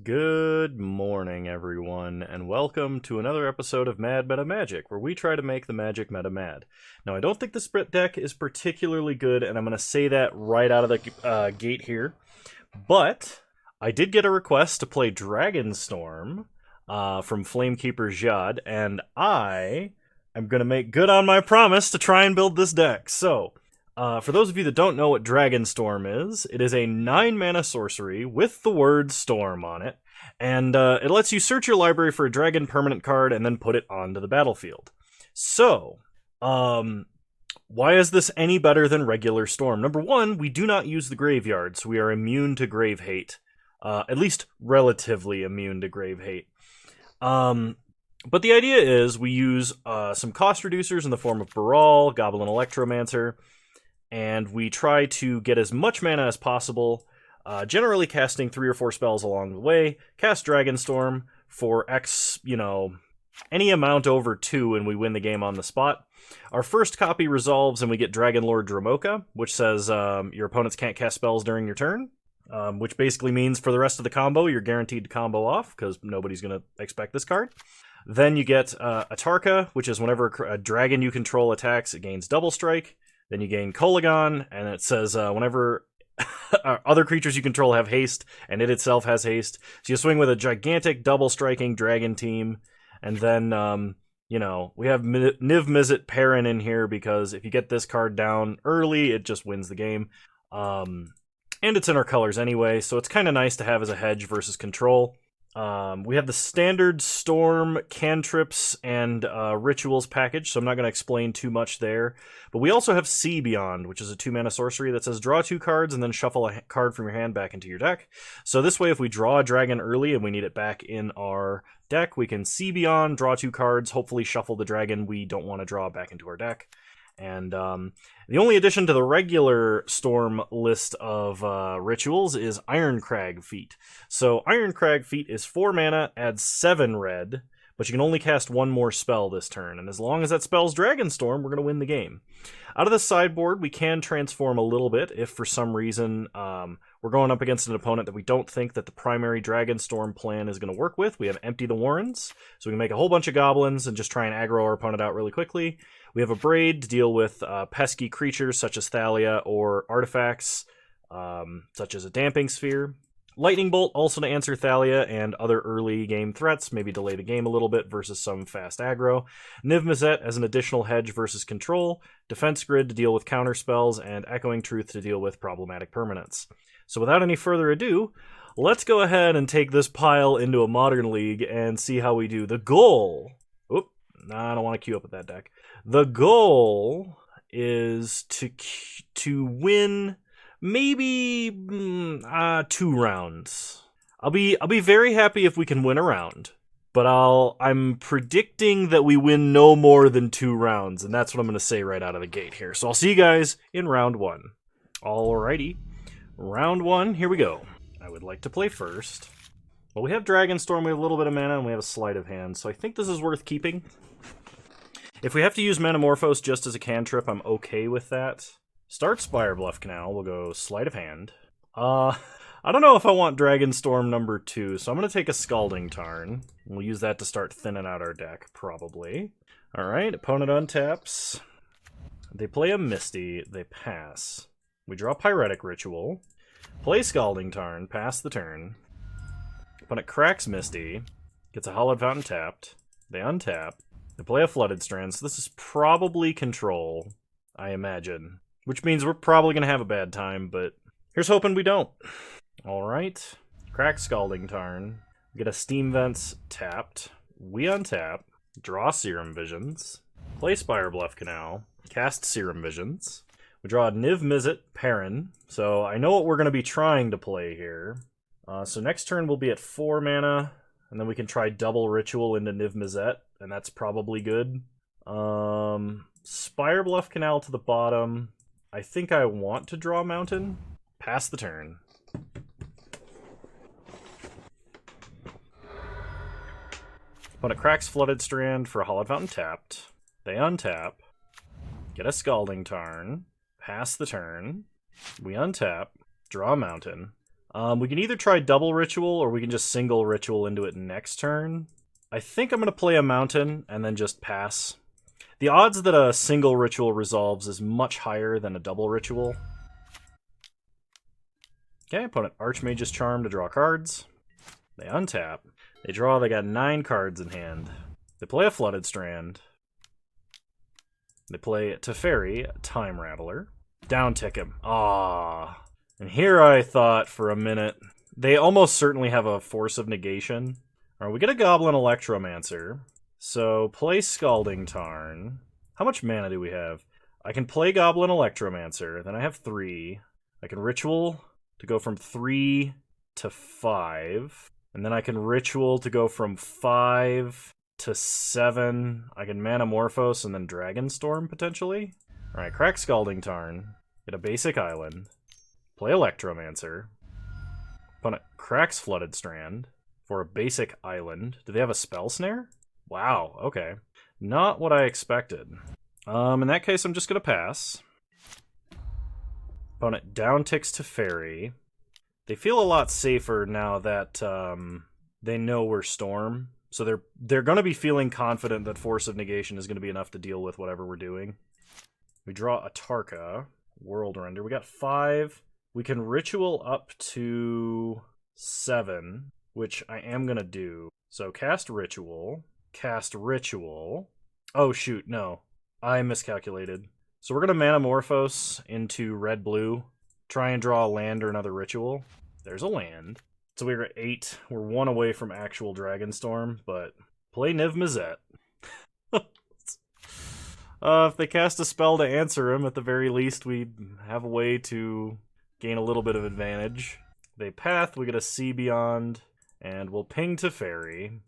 Good morning, everyone, and welcome to another episode of Mad Meta Magic, where we try to make the magic meta mad. Now, I don't think the Sprit deck is particularly good, and I'm going to say that right out of the gate here, but I did get a request to play Dragonstorm from Flamekeeper Jad, and I am going to make good on my promise to try and build this deck. So, for those of you that don't know what Dragonstorm is, it is a 9-mana sorcery with the word storm on it, and it lets you search your library for a dragon permanent card and then put it onto the battlefield. So, why is this any better than regular Storm? Number one, we do not use the graveyard, so we are immune to grave hate. At least relatively immune to grave hate. But the idea is we use some cost reducers in the form of Baral, Goblin Electromancer, and we try to get as much mana as possible, generally casting 3 or 4 spells along the way, cast Dragonstorm for X, any amount over 2, and we win the game on the spot. Our first copy resolves, and we get Dragonlord Dromoka, which says your opponents can't cast spells during your turn, which basically means for the rest of the combo, you're guaranteed to combo off, because nobody's going to expect this card. Then you get Atarka, which is whenever a dragon you control attacks, it gains double strike. Then you gain Kolagon, and it says whenever other creatures you control have haste, and it itself has haste. So you swing with a gigantic double-striking dragon team, and then, we have Niv Mizzet Perrin in here, because if you get this card down early, it just wins the game. And it's in our colors anyway, so it's kind of nice to have as a hedge versus control. We have the standard Storm cantrips and rituals package, so I'm not going to explain too much there. But we also have Sea Beyond, which is a 2-mana sorcery that says draw 2 cards and then shuffle a card from your hand back into your deck. So this way, if we draw a dragon early and we need it back in our deck, we can Sea Beyond, draw 2 cards, hopefully shuffle the dragon we don't want to draw back into our deck. And the only addition to the regular Storm list of rituals is Ironcrag Feat. So Ironcrag Feat is 4 mana, adds 7 red, but you can only cast 1 more spell this turn. And as long as that spell's Dragonstorm, we're going to win the game. Out of the sideboard, we can transform a little bit if for some reason we're going up against an opponent that we don't think that the primary Dragonstorm plan is going to work with. We have Empty the Warrens, so we can make a whole bunch of goblins and just try and aggro our opponent out really quickly. We have a Braid to deal with pesky creatures such as Thalia or artifacts such as a Damping Sphere. Lightning Bolt also to answer Thalia and other early game threats, maybe delay the game a little bit versus some fast aggro. Niv Mizzet as an additional hedge versus control. Defense Grid to deal with counter spells, and Echoing Truth to deal with problematic permanents. So without any further ado, let's go ahead and take this pile into a Modern League and see how we do. The goal... I don't want to queue up with that deck. The goal is to win maybe 2 rounds. I'll be very happy if we can win a round, but I'm predicting that we win no more than 2 rounds, and that's what I'm going to say right out of the gate here. So I'll see you guys in round 1. Alrighty, round 1, here we go. I would like to play first. Well, we have Dragonstorm, we have a little bit of mana, and we have a Sleight of Hand, so I think this is worth keeping. If we have to use Manamorphose just as a cantrip, I'm okay with that. Start Spirebluff Canal, we'll go Sleight of Hand. I don't know if I want Dragonstorm number 2, so I'm going to take a Scalding Tarn. We'll use that to start thinning out our deck, probably. Alright, opponent untaps. They play a Misty, they pass. We draw Pyretic Ritual. Play Scalding Tarn, pass the turn. Opponent cracks Misty, gets a Hallowed Fountain tapped. They untap. They play a Flooded Strand, so this is probably control, I imagine. Which means we're probably going to have a bad time, but here's hoping we don't. Alright. Crack Scalding Tarn. Get a Steam Vents tapped. We untap. Draw Serum Visions. Play Spirebluff Canal. Cast Serum Visions. We draw a Niv Mizzet Perrin. So I know what we're going to be trying to play here. So next turn we'll be at 4 mana, and then we can try double Ritual into Niv Mizzet, and that's probably good. Spirebluff Canal to the bottom. I think I want to draw Mountain. Pass the turn. Opponent cracks Flooded Strand for a Hallowed Fountain tapped. They untap. Get a Scalding Tarn. Pass the turn. We untap. Draw a Mountain. We can either try double ritual, or we can just single ritual into it next turn. I think I'm going to play a mountain and then just pass. The odds that a single ritual resolves is much higher than a double ritual. Okay, opponent Archmage's Charm to draw cards. They untap. They draw, they got 9 cards in hand. They play a Flooded Strand. They play Teferi, Time Rattler. Downtick him. Ah. And here I thought for a minute, they almost certainly have a Force of Negation. Alright, we get a Goblin Electromancer. So, play Scalding Tarn. How much mana do we have? I can play Goblin Electromancer, then I have 3. I can Ritual to go from 3 to 5. And then I can Ritual to go from 5 to 7. I can Manamorphose and then Dragonstorm, potentially. Alright, crack Scalding Tarn. Get a basic island. Play Electromancer. Opponent cracks Flooded Strand for a basic island. Do they have a Spell Snare? Wow, okay. Not what I expected. In that case, I'm just going to pass. Opponent downticks Teferi. They feel a lot safer now that they know we're Storm. So they're going to be feeling confident that Force of Negation is going to be enough to deal with whatever we're doing. We draw a Tarka. World Render. We got 5. We can Ritual up to 7, which I am going to do. So cast Ritual. Cast Ritual. Oh, shoot, no. I miscalculated. So we're going to Manamorphose into red-blue. Try and draw a land or another Ritual. There's a land. So we're at 8. We're 1 away from actual Dragonstorm, but play Niv Mizzet. If they cast a spell to answer him, at the very least, we have a way to gain a little bit of advantage. They path, we get a Sea Beyond, and we'll ping Teferi.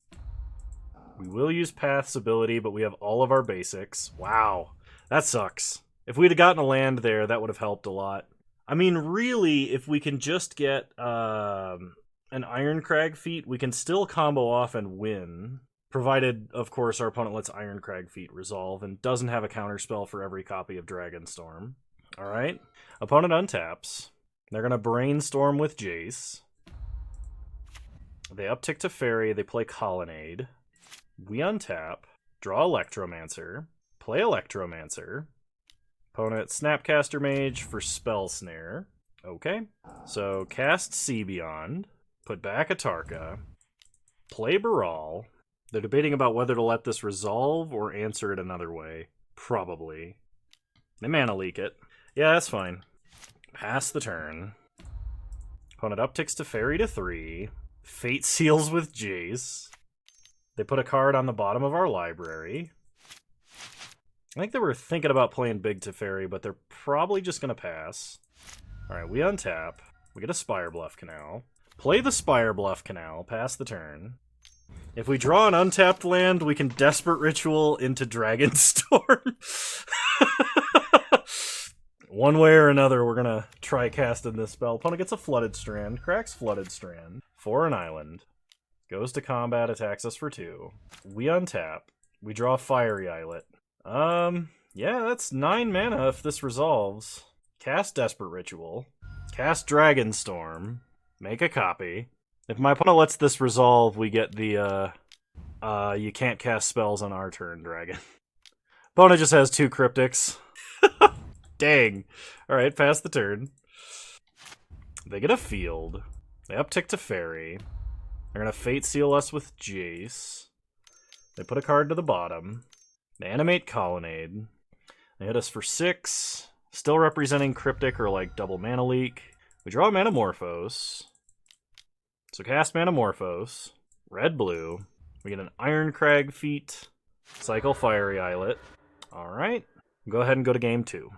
We will use Path's ability, but we have all of our basics. Wow, that sucks. If we'd have gotten a land there, that would have helped a lot. I mean, really, if we can just get an Ironcrag feat, we can still combo off and win. Provided, of course, our opponent lets Ironcrag feat resolve and doesn't have a counterspell for every copy of Dragonstorm. Alright. Opponent untaps. They're going to Brainstorm with Jace. They uptick Teferi. They play Colonnade. We untap. Draw Electromancer. Play Electromancer. Opponent Snapcaster Mage for Spell Snare. Okay. So cast Sea Beyond. Put back a Tarka. Play Baral. They're debating about whether to let this resolve or answer it another way. Probably. They mana leak it. Yeah, that's fine. Pass the turn. Opponent upticks Teferi to 3. Fate Seals with Jace. They put a card on the bottom of our library. I think they were thinking about playing Big Teferi, but they're probably just going to pass. Alright, we untap. We get a Spirebluff Canal. Play the Spirebluff Canal. Pass the turn. If we draw an untapped land, we can Desperate Ritual into Dragonstorm. One way or another, we're going to try casting this spell. Opponent gets a Flooded Strand, cracks Flooded Strand for an island. Goes to combat, attacks us for 2. We untap. We draw Fiery Islet. Yeah, that's 9 mana if this resolves. Cast Desperate Ritual. Cast Dragonstorm. Make a copy. If my opponent lets this resolve, we get the, you can't cast spells on our turn, dragon. Opponent just has 2 cryptics. Dang. Alright, pass the turn. They get a field. They uptick Teferi. They're gonna Fate Seal us with Jace. They put a card to the bottom. They animate Colonnade. They hit us for 6. Still representing Cryptic or like double mana leak. We draw a Manamorphose. So cast Manamorphose. Red-blue. We get an Ironcrag feat. Cycle Fiery Islet. Alright. Go ahead and go to game 2.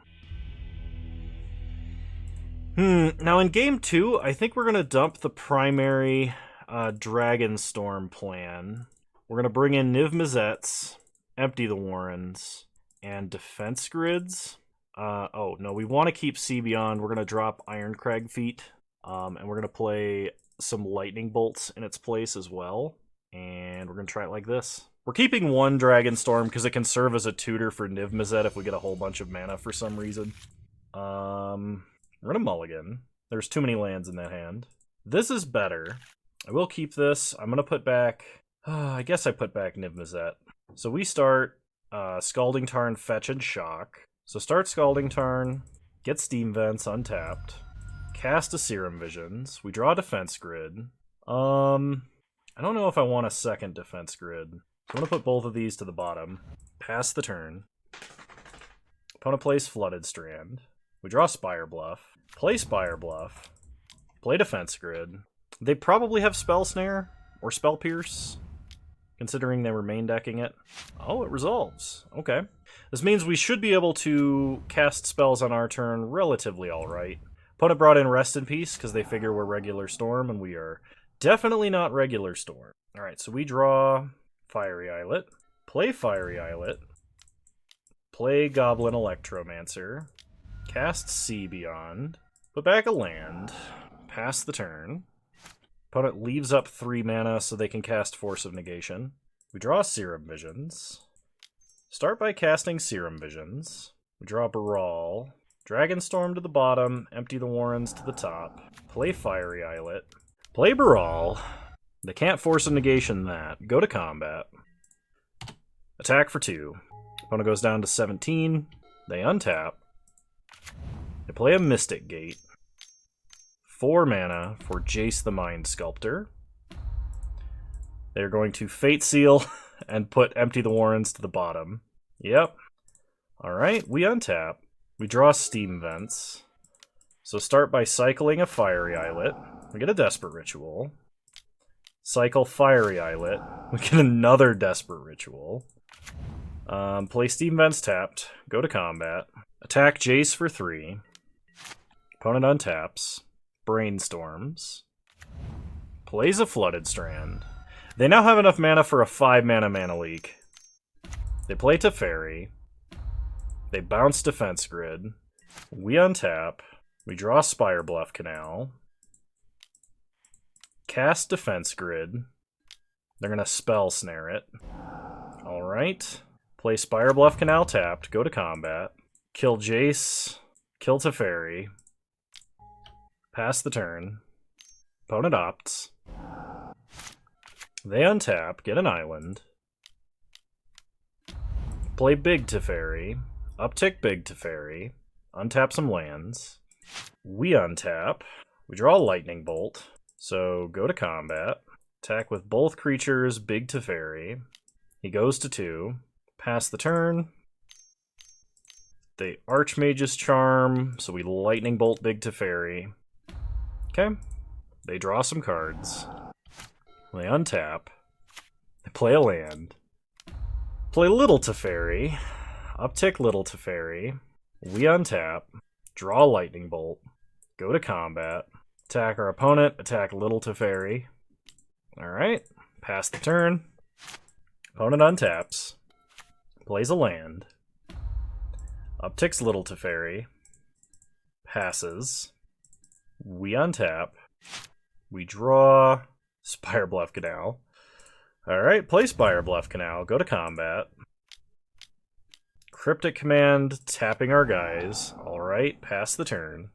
Now in game 2, I think we're going to dump the primary Dragonstorm plan. We're going to bring in Niv Mizzets, empty the Warrens, and defense grids. Oh, no, we want to keep Sea Beyond. We're going to drop Ironcrag feat, and we're going to play some Lightning Bolts in its place as well. And we're going to try it like this. We're keeping 1 Dragonstorm because it can serve as a tutor for Niv Mizzet if we get a whole bunch of mana for some reason. We're going to mulligan. There's too many lands in that hand. This is better. I will keep this. I'm going to put back... I guess I put back Niv-Mizzet. So we start Scalding Tarn, Fetch, and Shock. So start Scalding Tarn, get Steam Vents untapped, cast a Serum Visions. We draw a Defense Grid. I don't know if I want a second Defense Grid. So I'm going to put both of these to the bottom. Pass the turn. Opponent plays Flooded Strand. We draw Spire Bluff. Play Spire Bluff. Play Defense Grid. They probably have Spell Snare or Spell Pierce, considering they were main decking it. Oh, it resolves. Okay. This means we should be able to cast spells on our turn relatively alright. Opponent brought in Rest in Peace because they figure we're Regular Storm, and we are definitely not Regular Storm. Alright, so we draw Fiery Islet, play Fiery Islet, play Goblin Electromancer, cast Sea Beyond, put back a land, pass the turn. Opponent leaves up 3 mana so they can cast Force of Negation. We draw Serum Visions. Start by casting Serum Visions. We draw Brawl. Dragonstorm to the bottom, empty the Warrens to the top. Play Fiery Islet. Play Brawl. They can't Force of Negation that. Go to combat. Attack for 2. Opponent goes down to 17. They untap. They play a Mystic Gate. 4 mana for Jace the Mind Sculptor. They're going to Fate Seal and put Empty the Warrens to the bottom. Yep. Alright, we untap. We draw Steam Vents. So start by cycling a Fiery Islet. We get a Desperate Ritual. Cycle Fiery Islet. We get another Desperate Ritual. Play Steam Vents tapped. Go to combat. Attack Jace for 3. Opponent untaps. Brainstorms. Plays a Flooded Strand. They now have enough mana for a 5-mana Mana Leak. They play Teferi. They bounce Defense Grid. We untap. We draw Spire Bluff Canal. Cast Defense Grid. They're going to Spell Snare it. Alright. Play Spire Bluff Canal tapped. Go to combat. Kill Jace. Kill Teferi. Pass the turn. Opponent opts. They untap, get an island. Play Big Teferi. Uptick Big Teferi. Untap some lands. We untap. We draw a Lightning Bolt. So go to combat. Attack with both creatures, Big Teferi. He goes to 2. Pass the turn. They Archmage's Charm, so we Lightning Bolt Big Teferi. Okay. They draw some cards. They untap. They play a land. Play Little Teferi. Uptick Little Teferi. We untap. Draw Lightning Bolt. Go to combat. Attack our opponent. Attack Little Teferi. Alright. Pass the turn. Opponent untaps. Plays a land. Upticks Little Teferi. Passes. We untap. We draw Spire Bluff Canal. Alright, play Spire Bluff Canal. Go to combat. Cryptic Command, tapping our guys. Alright, pass the turn.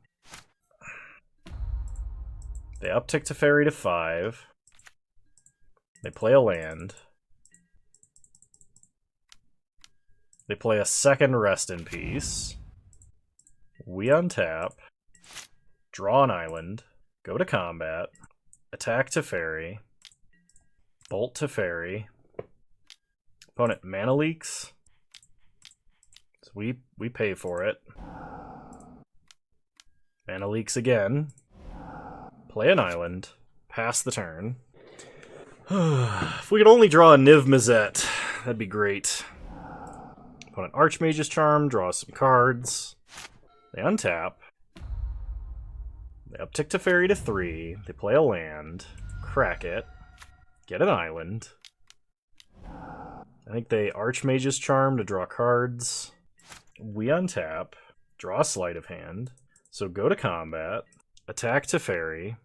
They uptick Teferi to 5. They play a land. They play a second Rest in Peace. We untap. Draw an island. Go to combat. Attack Teferi. Bolt Teferi. Opponent Mana Leaks. So we pay for it. Mana Leaks again. Play an island. Pass the turn. If we could only draw a Niv-Mizzet, that'd be great. Opponent Archmage's Charm, draw some cards. They untap. They uptick Teferi to 3. They play a land. Crack it. Get an island. I think they Archmage's Charm to draw cards. We untap. Draw Sleight of Hand. So go to combat. Attack Teferi.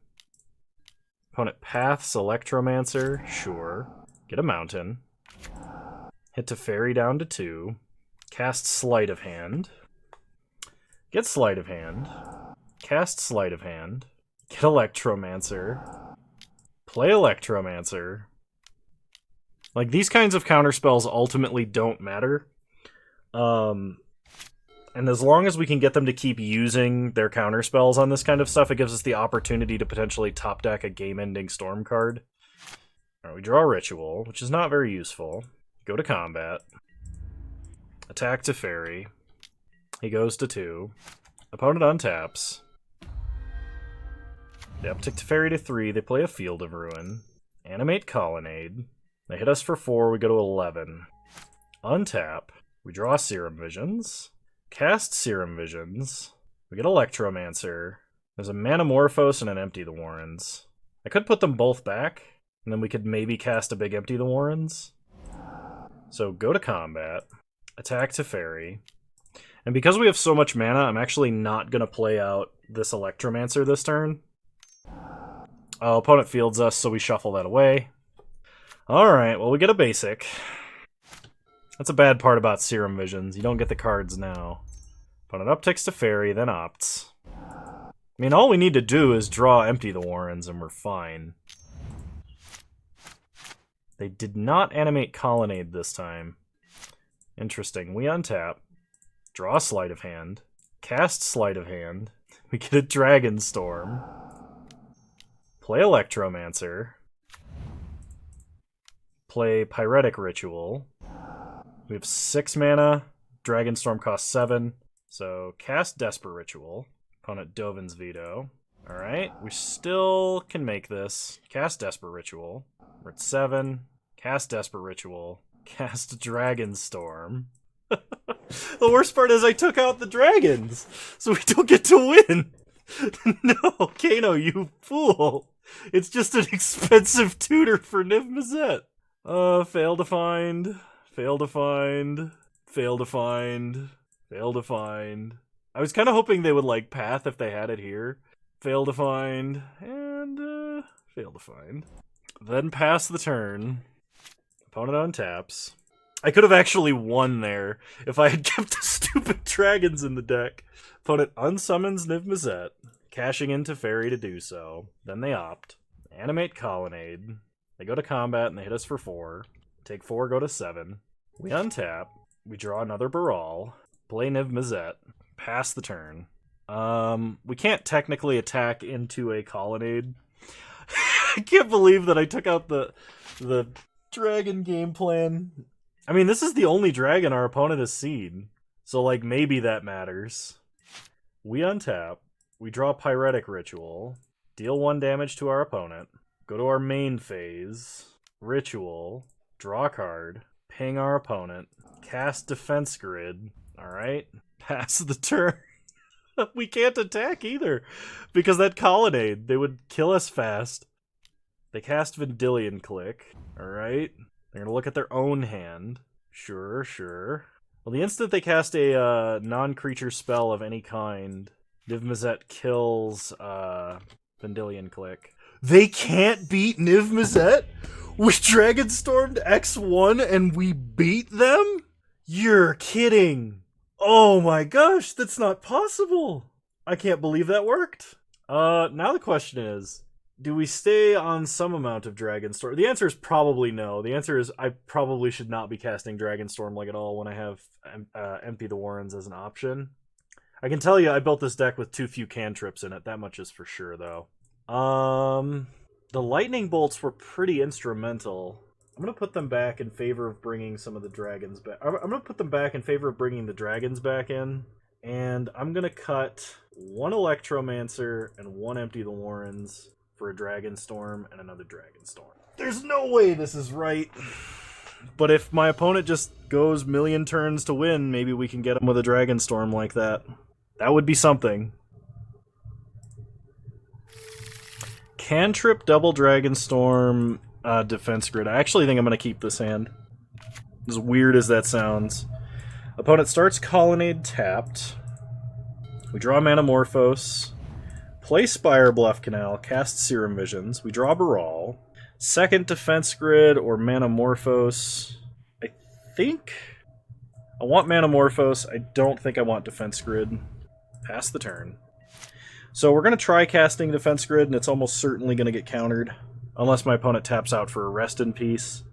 Opponent paths Electromancer. Sure. Get a mountain. Hit Teferi down to 2. Cast Sleight of Hand. Get Sleight of Hand. Cast Sleight of Hand. Get Electromancer. Play Electromancer. Like, these kinds of counterspells ultimately don't matter. And as long as we can get them to keep using their counterspells on this kind of stuff, it gives us the opportunity to potentially top deck a game-ending Storm card. Alright, we draw a Ritual, which is not very useful. Go to combat. Attack Teferi. He goes to 2. Opponent untaps. They uptick Teferi to 3. They play a Field of Ruin. Animate Colonnade. They hit us for 4. We go to 11. Untap. We draw Serum Visions. Cast Serum Visions. We get Electromancer. There's a Manamorphose and an Empty the Warrens. I could put them both back, and then we could maybe cast a big Empty the Warrens. So go to combat. Attack Teferi. And because we have so much mana, I'm actually not going to play out this Electromancer this turn. Opponent fields us, so we shuffle that away. Alright, well, we get a basic. That's a bad part about Serum Visions. You don't get the cards now. Opponent upticks Teferi, then opts. I mean, all we need to do is draw Empty the Warrens, and we're fine. They did not animate Colonnade this time. Interesting. We untap. Draw Sleight of Hand. Cast Sleight of Hand. We get a Dragonstorm. Play Electromancer. Play Pyretic Ritual. We have 6 mana. Dragonstorm costs 7. So cast Desper Ritual. Opponent Dovin's Veto. Alright, we still can make this. Cast Desper Ritual. We're at 7. Cast Desper Ritual. Cast Dragonstorm. The worst part is I took out the dragons, so we don't get to win. No, Kano, you fool. It's just an expensive tutor for Niv Mizzet. Fail to find. Fail to find. Fail to find. Fail to find. I was kind of hoping they would, like, Path if they had it here. Fail to find. And, fail to find. Then pass the turn. Opponent untaps. I could have actually won there if I had kept the stupid dragons in the deck. Opponent unsummons Niv Mizzet, cashing in Teferi to do so. Then they opt. Animate Colonnade. They go to combat and they hit us for 4. Take 4, go to 7. We untap. We draw another Baral. Play Niv Mizzet. Pass the turn. We can't technically attack into a Colonnade. I can't believe that I took out the dragon game plan. I mean, this is the only dragon our opponent has seen. So, like, maybe that matters. We untap. We draw Pyretic Ritual. Deal 1 damage to our opponent. Go to our main phase. Ritual. Draw a card. Ping our opponent. Cast Defense Grid. Alright. Pass the turn. We can't attack either. Because that Colonnade, they would kill us fast. They cast Vendilion Click. Alright. They're going to look at their own hand. Sure, sure. Well, the instant they cast a non-creature spell of any kind, Niv Mizzet kills Vendilion Click. They can't beat Niv Mizzet? We Dragonstormed X1 and we beat them? You're kidding. Oh my gosh, that's not possible. I can't believe that worked. Now the question is, do we stay on some amount of Dragonstorm? The answer is probably no. The answer is I probably should not be casting Dragonstorm like at all when I have Empty the Warrens as an option. I can tell you I built this deck with too few cantrips in it. That much is for sure, though. The Lightning Bolts were pretty instrumental. I'm going to put them back in favor of bringing some of the dragons back. I'm going to put them back in favor of bringing the dragons back in. And I'm going to cut 1 Electromancer and 1 Empty the Warrens for a Dragonstorm and another Dragonstorm. There's no way this is right. But if my opponent just goes million turns to win, maybe we can get him with a Dragonstorm like that. That would be something. Cantrip, double Dragonstorm, Defense Grid. I actually think I'm going to keep this hand. As weird as that sounds. Opponent starts Colonnade tapped. We draw Manamorphose. Play Spire Bluff Canal, cast Serum Visions. We draw Baral. Second Defense Grid or Manamorphose. I think I want Manamorphose. I don't think I want Defense Grid. Pass the turn. So we're going to try casting Defense Grid, and it's almost certainly going to get countered. Unless my opponent taps out for a Rest in Peace.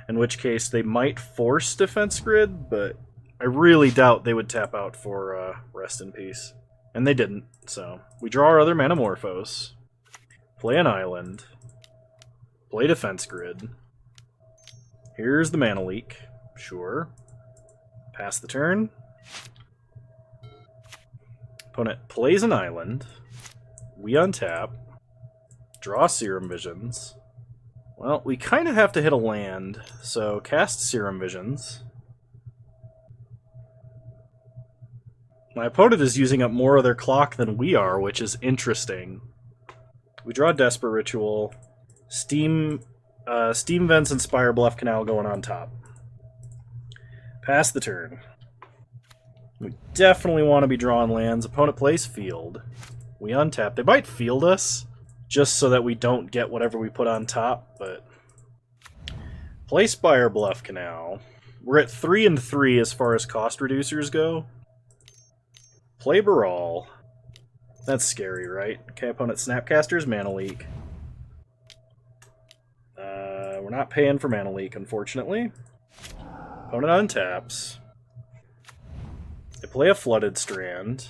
In which case, they might force Defense Grid, but I really doubt they would tap out for Rest in Peace. And they didn't, so we draw our other Manamorphose. Play an island. Play Defense Grid. Here's the Mana Leak. Sure. Pass the turn. Opponent plays an island. We untap. Draw Serum Visions. Well, we kind of have to hit a land, so cast Serum Visions. My opponent is using up more of their clock than we are, which is interesting. We draw Desperate Ritual. Steam Vents and Spire Bluff Canal going on top. Pass the turn. We definitely want to be drawing lands. Opponent plays Field. We untap. They might field us, just so that we don't get whatever we put on top, but... Play Spire Bluff Canal. We're at 3 and 3 as far as cost reducers go. Play Baral. That's scary, right? Okay, opponent Snapcaster's Mana Leak. We're not paying for Mana Leak, unfortunately. Opponent untaps. They play a Flooded Strand.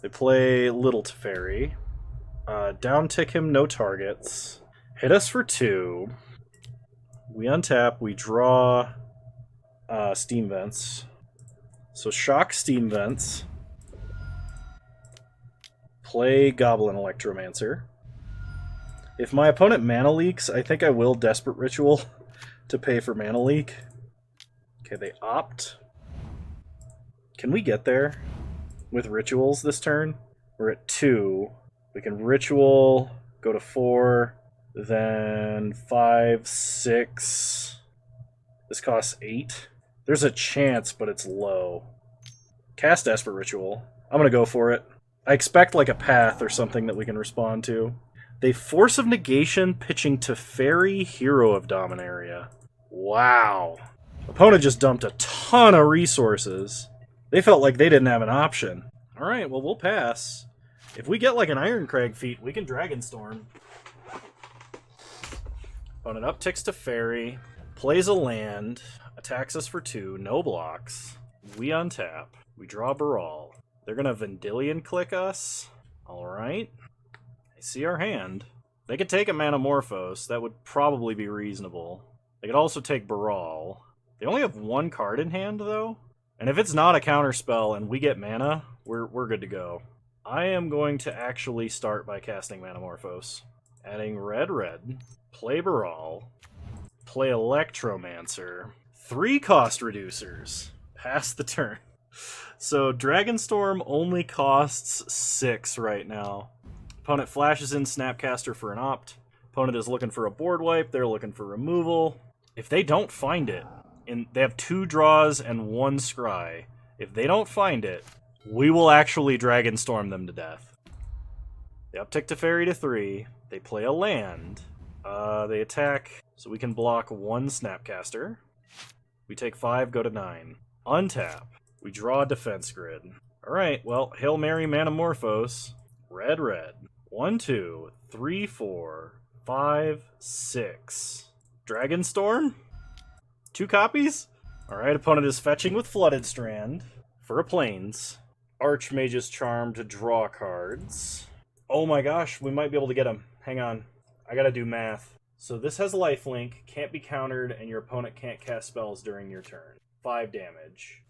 They play Little Teferi. Down tick him, no targets. Hit us for 2. We untap, we draw Steam Vents. So shock Steam Vents. Play Goblin Electromancer. If my opponent Mana Leaks, I think I will Desperate Ritual to pay for Mana Leak. Okay, they opt. Can we get there with rituals this turn? We're at 2. We can ritual, go to 4, then 5, 6. This costs 8. There's a chance, but it's low. Cast Desperate Ritual. I'm going to go for it. I expect like a path or something that we can respond to. They Force of Negation, pitching Teferi, Hero of Dominaria. Wow. Opponent just dumped a ton of resources. They felt like they didn't have an option. Alright, well, we'll pass. If we get like an Ironcrag feat, we can Dragonstorm. Opponent upticks Teferi, plays a land, attacks us for 2, no blocks. We untap. We draw Baral. They're going to Vendilion click us. Alright. They see our hand. They could take a Manamorphose. That would probably be reasonable. They could also take Baral. They only have 1 card in hand, though. And if it's not a counterspell and we get mana, we're good to go. I am going to actually start by casting Manamorphose. Adding red, play Baral, play Electromancer, 3 cost reducers, pass the turn. So Dragonstorm only costs 6 right now. Opponent flashes in Snapcaster for an opt. Opponent is looking for a board wipe, they're looking for removal. If they don't find it, and they have 2 draws and 1 scry, if they don't find it, we will actually Dragonstorm them to death. They uptick Teferi to 3. They play a land. They attack, so we can block 1 Snapcaster. We take 5, go to 9. Untap. We draw Defense Grid. Alright, well, Hail Mary Manamorphose. Red. 1, 2, 3, 4, 5, 6. Dragonstorm? 2 copies? Alright, opponent is fetching with Flooded Strand for a Plains. Archmage's Charm to draw cards. Oh my gosh, we might be able to get him. Hang on. I gotta do math. So this has lifelink, can't be countered, and your opponent can't cast spells during your turn. 5 damage.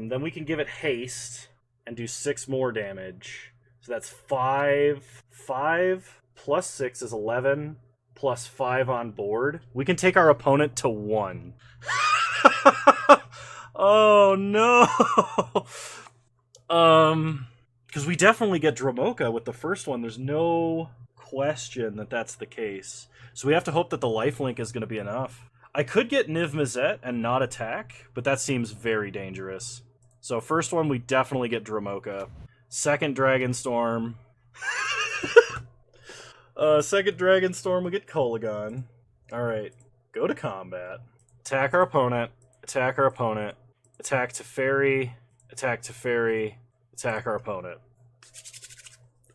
Then we can give it haste and do 6 more damage. So that's 5. 5 plus 6 is 11, plus 5 on board. We can take our opponent to 1. Oh no! Because we definitely get Dromoka with the first one. There's no question that that's the case. So we have to hope that the lifelink is going to be enough. I could get Niv Mizzet and not attack, but that seems very dangerous. So first one, we definitely get Dromoka. Second Dragonstorm. Second Dragonstorm, we get Kolagon. Alright, go to combat. Attack our opponent. Attack our opponent. Attack Teferi. Attack Teferi. Attack our opponent.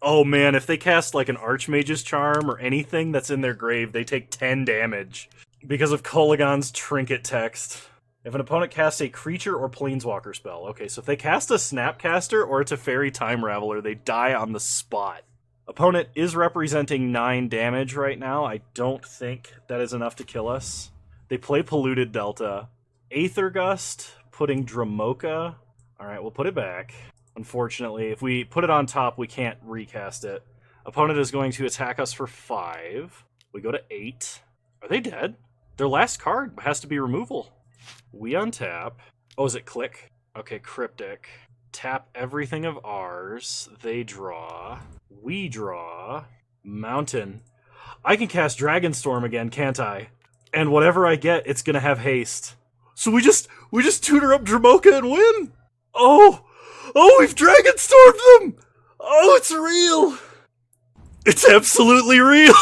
Oh man, if they cast like an Archmage's Charm or anything that's in their grave, they take 10 damage because of Kolaghan's Trinket text. If an opponent casts a creature or planeswalker spell. Okay, so if they cast a Snapcaster or it's a Fairy Time Raveler, they die on the spot. Opponent is representing 9 damage right now. I don't think that is enough to kill us. They play Polluted Delta. Aether Gust, putting Dramoka. Alright, we'll put it back. Unfortunately, if we put it on top, we can't recast it. Opponent is going to attack us for 5. We go to 8. Are they dead? Their last card has to be removal. We untap. Oh, is it click? Okay, Cryptic. Tap everything of ours. They draw. We draw. Mountain. I can cast Dragonstorm again, can't I? And whatever I get, it's gonna have haste. So we just tutor up Dramoka and whim? Oh, we've Dragonstormed them! Oh, it's real! It's absolutely real!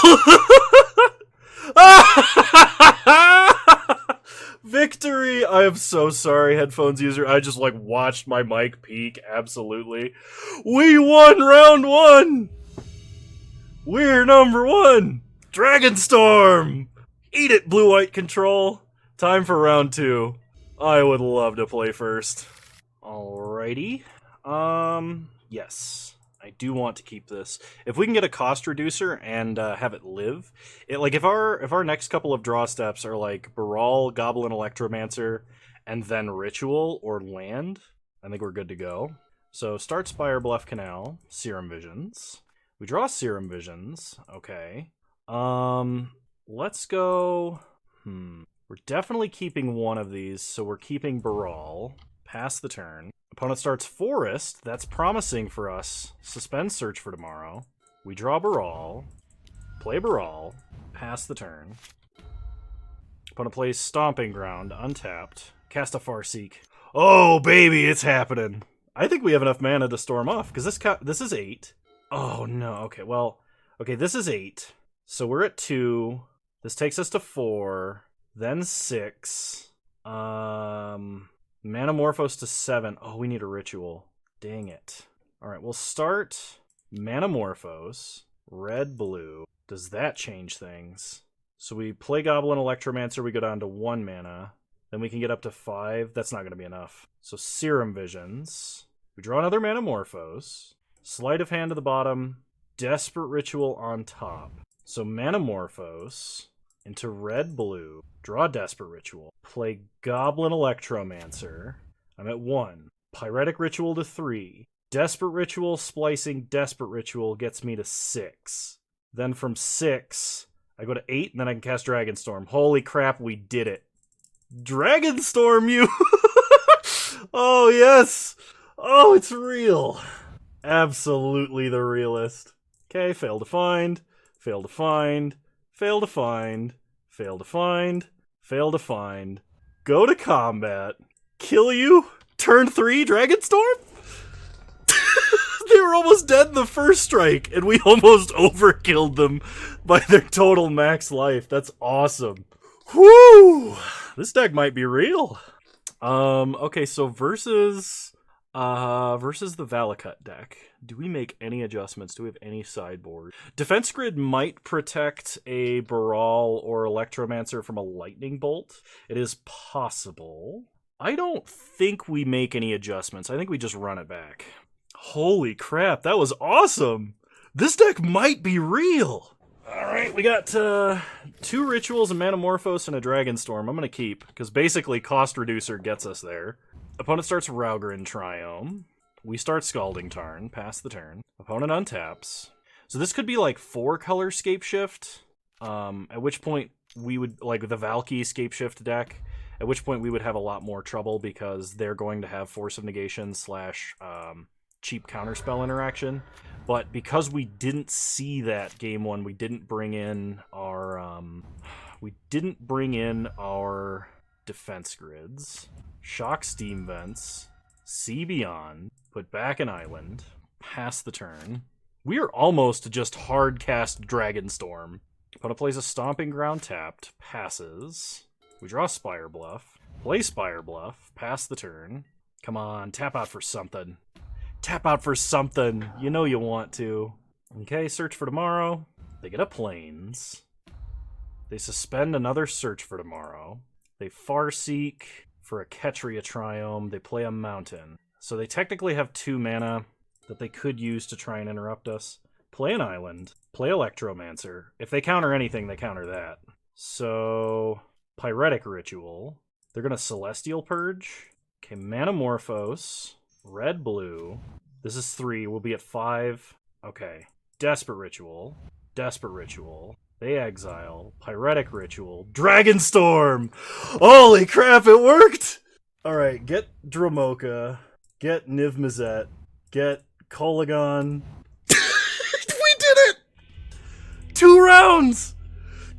Victory! I am so sorry, headphones user. I just, watched my mic peak. Absolutely. We won round 1! We're number 1! Dragonstorm! Eat it, blue-white control. Time for round 2. I would love to play first. Alrighty. Yes. I do want to keep this. If we can get a cost reducer and have it live, if our next couple of draw steps are like Baral, Goblin Electromancer, and then Ritual or Land, I think we're good to go. So start Spire Bluff Canal, Serum Visions. We draw Serum Visions. Okay. Let's go. We're definitely keeping one of these, so we're keeping Baral. Pass the turn. Opponent starts Forest. That's promising for us. Suspend Search for tomorrow. We draw Baral. Play Baral. Pass the turn. Opponent plays Stomping Ground. Untapped. Cast a Farseek. Oh, baby, it's happening. I think we have enough mana to storm off, because this is 8. Oh, no. Okay, well... Okay, this is 8. So we're at 2. This takes us to 4. Then 6. Manamorphose to 7. Oh, we need a Ritual. Dang it. Alright, we'll start Manamorphose. Red, blue. Does that change things? So we play Goblin Electromancer, we go down to 1 mana. Then we can get up to 5. That's not going to be enough. So Serum Visions. We draw another Manamorphose. Sleight of Hand to the bottom. Desperate Ritual on top. So Manamorphose into red, blue. Draw Desperate Ritual. Play Goblin Electromancer. I'm at 1. Pyretic Ritual to 3. Desperate Ritual, splicing Desperate Ritual gets me to 6. Then from 6, I go to 8, and then I can cast Dragonstorm. Holy crap, we did it. Dragonstorm you! Oh, yes! Oh, it's real! Absolutely the realist. Okay, fail to find, fail to find, fail to find, fail to find, fail to find. Go to combat. Kill you? Turn 3, Dragonstorm? They were almost dead in the first strike, and we almost overkilled them by their total max life. That's awesome. Whoo! This deck might be real. Okay, so versus the Valakut deck. Do we make any adjustments? Do we have any sideboard? Defense Grid might protect a Baral or Electromancer from a Lightning Bolt. It is possible. I don't think we make any adjustments. I think we just run it back. Holy crap, that was awesome! This deck might be real! Alright, we got 2 Rituals, a Manamorphose, and a Dragonstorm. I'm gonna keep, because basically Cost Reducer gets us there. Opponent starts Raugrin Triome. We start Scalding Tarn, pass the turn. Opponent untaps. So this could be like 4-color Scape Shift, at which point we would, like the Valky Scape Shift deck, at which point we would have a lot more trouble because they're going to have Force of Negation / cheap counterspell interaction. But because we didn't see that game 1, we didn't bring in our defense grids. Shock Steam Vents. See Beyond. Put back an island. Pass the turn. We are almost to just hard cast Dragonstorm. Opponent plays a Stomping Ground tapped. Passes. We draw Spire Bluff. Play Spire Bluff. Pass the turn. Come on, tap out for something. Tap out for something. You know you want to. Okay, search for tomorrow. They get a plains. They suspend another search for tomorrow. They farseek for a Ketria Triome. They play a mountain. So they technically have 2 mana that they could use to try and interrupt us. Play an island. Play Electromancer. If they counter anything, they counter that. So, Pyretic Ritual. They're going to Celestial Purge. Okay, Manamorphose. Red-blue. This is 3. We'll be at 5. Okay. Desperate Ritual. Desperate Ritual. They exile. Pyretic Ritual. Dragonstorm! Holy crap, it worked! Alright, get Dramoka. Get Niv-Mizzet. Get Kolaghan. We did it! 2 rounds!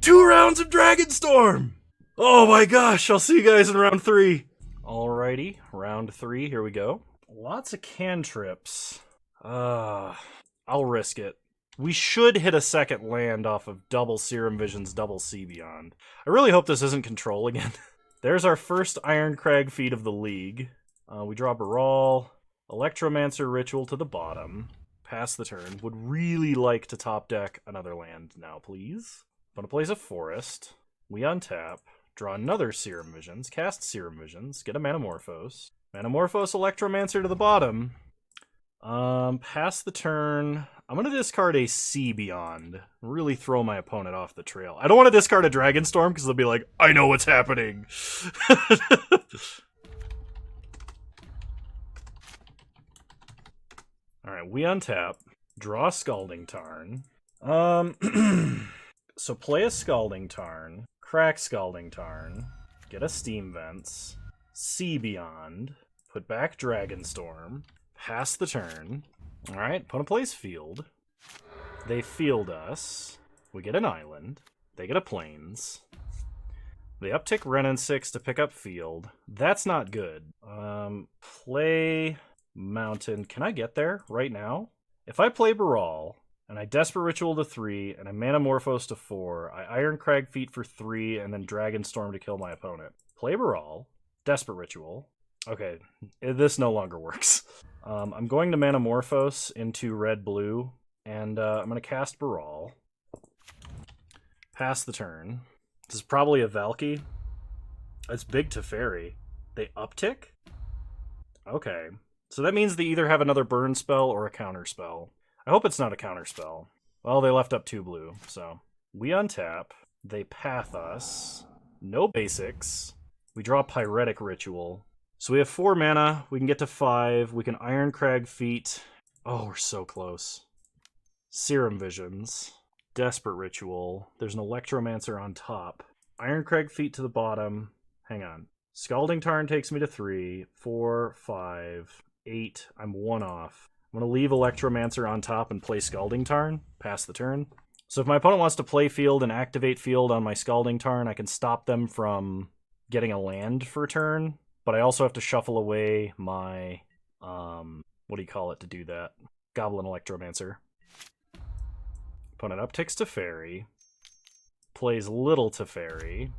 2 rounds of Dragonstorm! Oh my gosh, I'll see you guys in round 3. Alrighty, round 3, here we go. Lots of cantrips. I'll risk it. We should hit a second land off of double Serum Visions, double Sea Beyond. I really hope this isn't control again. There's our first Ironcrag feat of the league. We draw Baral, Electromancer Ritual to the bottom. Pass the turn. Would really like to top deck another land now, please. I'm gonna place a forest. We untap. Draw another Serum Visions. Cast Serum Visions. Get a Manamorphose. Manamorphose Electromancer to the bottom. Pass the turn. I'm gonna discard a Sea Beyond. Really throw my opponent off the trail. I don't want to discard a Dragonstorm because they'll be like, I know what's happening. Alright, we untap. Draw a Scalding Tarn. So play a Scalding Tarn. Crack Scalding Tarn. Get a Steam Vents. Sea Beyond. Put back Dragonstorm. Pass the turn. Alright, opponent plays field. They field us. We get an island. They get a plains. They uptick Renin 6 to pick up field. That's not good. Play mountain. Can I get there right now? If I play Baral, and I Desperate Ritual to 3, and I Manamorphose to 4, I Ironcrag feat for 3, and then Dragonstorm to kill my opponent. Play Baral. Desperate Ritual. Okay, this no longer works. I'm going to Manamorphose into red-blue, and I'm going to cast Baral. Pass the turn. This is probably a Valky. It's big Teferi. They uptick? Okay. So that means they either have another burn spell or a counter spell. I hope it's not a counter spell. Well, they left up 2 blue, so. We untap. They path us. No basics. We draw Pyretic Ritual. So we have 4 mana, we can get to 5, we can Ironcrag feat. Oh, we're so close. Serum Visions. Desperate Ritual. There's an Electromancer on top. Ironcrag feat to the bottom. Hang on. Scalding Tarn takes me to 3, 4, 5, 8. I'm 1 off. I'm going to leave Electromancer on top and play Scalding Tarn. Pass the turn. So if my opponent wants to play field and activate field on my Scalding Tarn, I can stop them from getting a land for turn. But I also have to shuffle away my, what do you call it to do that? Goblin Electromancer. Opponent upticks Teferi. Plays Little Teferi.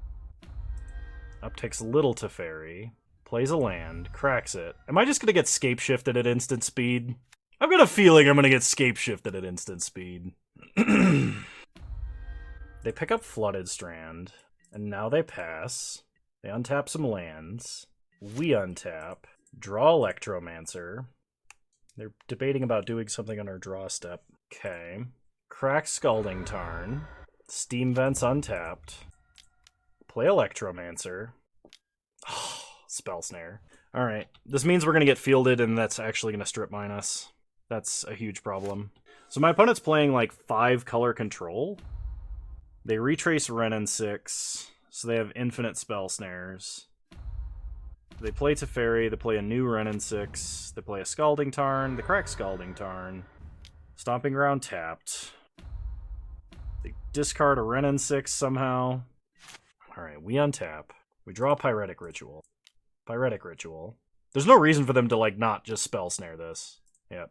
Upticks Little Teferi. Plays a land. Cracks it. Am I just going to get scape shifted at instant speed? I've got a feeling I'm going to get scape shifted at instant speed. They pick up Flooded Strand. And now they pass. They untap some lands. We untap, draw Electromancer. They're debating about doing something on our draw step. Okay. Crack Scalding Tarn. Steam Vents untapped. Play Electromancer. Oh, Spell Snare. Alright. This means we're going to get fielded, and that's actually going to strip mine us. That's a huge problem. So my opponent's playing like 5 color control. They retrace Renin 6, so they have infinite Spell Snares. They play Teferi, they play a new Renin 6, they play a Scalding Tarn, they crack Scalding Tarn. Stomping Ground tapped. They discard a Renin 6 somehow. Alright, we untap. We draw Pyretic Ritual. Pyretic Ritual. There's no reason for them to, like, not just Spell Snare this. Yep.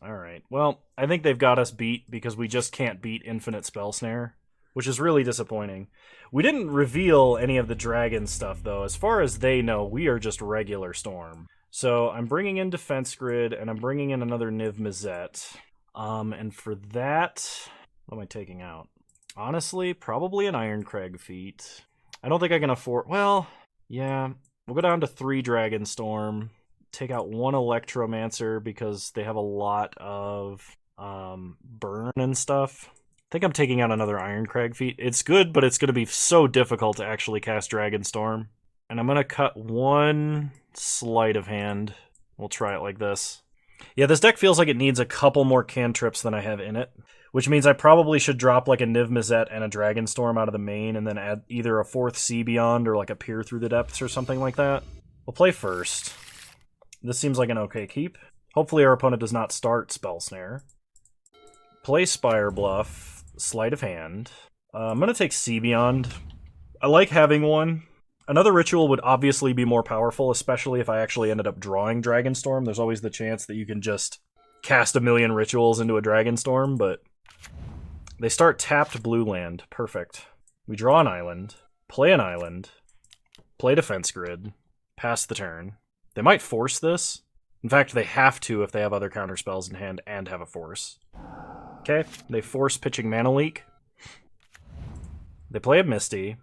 Alright, well, I think they've got us beat because we just can't beat infinite Spell Snare, which is really disappointing. We didn't reveal any of the dragon stuff, though. As far as they know, we are just regular Storm. So I'm bringing in Defense Grid, and I'm bringing in another Niv-Mizzet. And for that, what am I taking out? Honestly, probably an Ironcrag feat. I don't think I can afford... Well, yeah. We'll go down to 3 Dragonstorm. Take out 1 Electromancer because they have a lot of burn and stuff. I think I'm taking out another Ironcrag feat. It's good, but it's going to be so difficult to actually cast Dragonstorm. And I'm going to cut 1 Sleight of Hand. We'll try it like this. Yeah, this deck feels like it needs a couple more cantrips than I have in it, which means I probably should drop like a Niv-Mizzet and a Dragonstorm out of the main and then add either a 4th Sea Beyond or like a Peer Through the Depths or something like that. We'll play first. This seems like an okay keep. Hopefully our opponent does not start Spell Snare. Play Spire Bluff, Sleight of Hand. I'm going to take Sea Beyond. I like having one. Another ritual would obviously be more powerful, especially if I actually ended up drawing Dragonstorm. There's always the chance that you can just cast a million rituals into a Dragonstorm, but they start tapped blue land. Perfect. We draw an island, play Defense Grid, pass the turn. They might force this. In fact, they have to if they have other counterspells in hand and have a force. Okay, they force pitching Mana Leak. They play a Misty.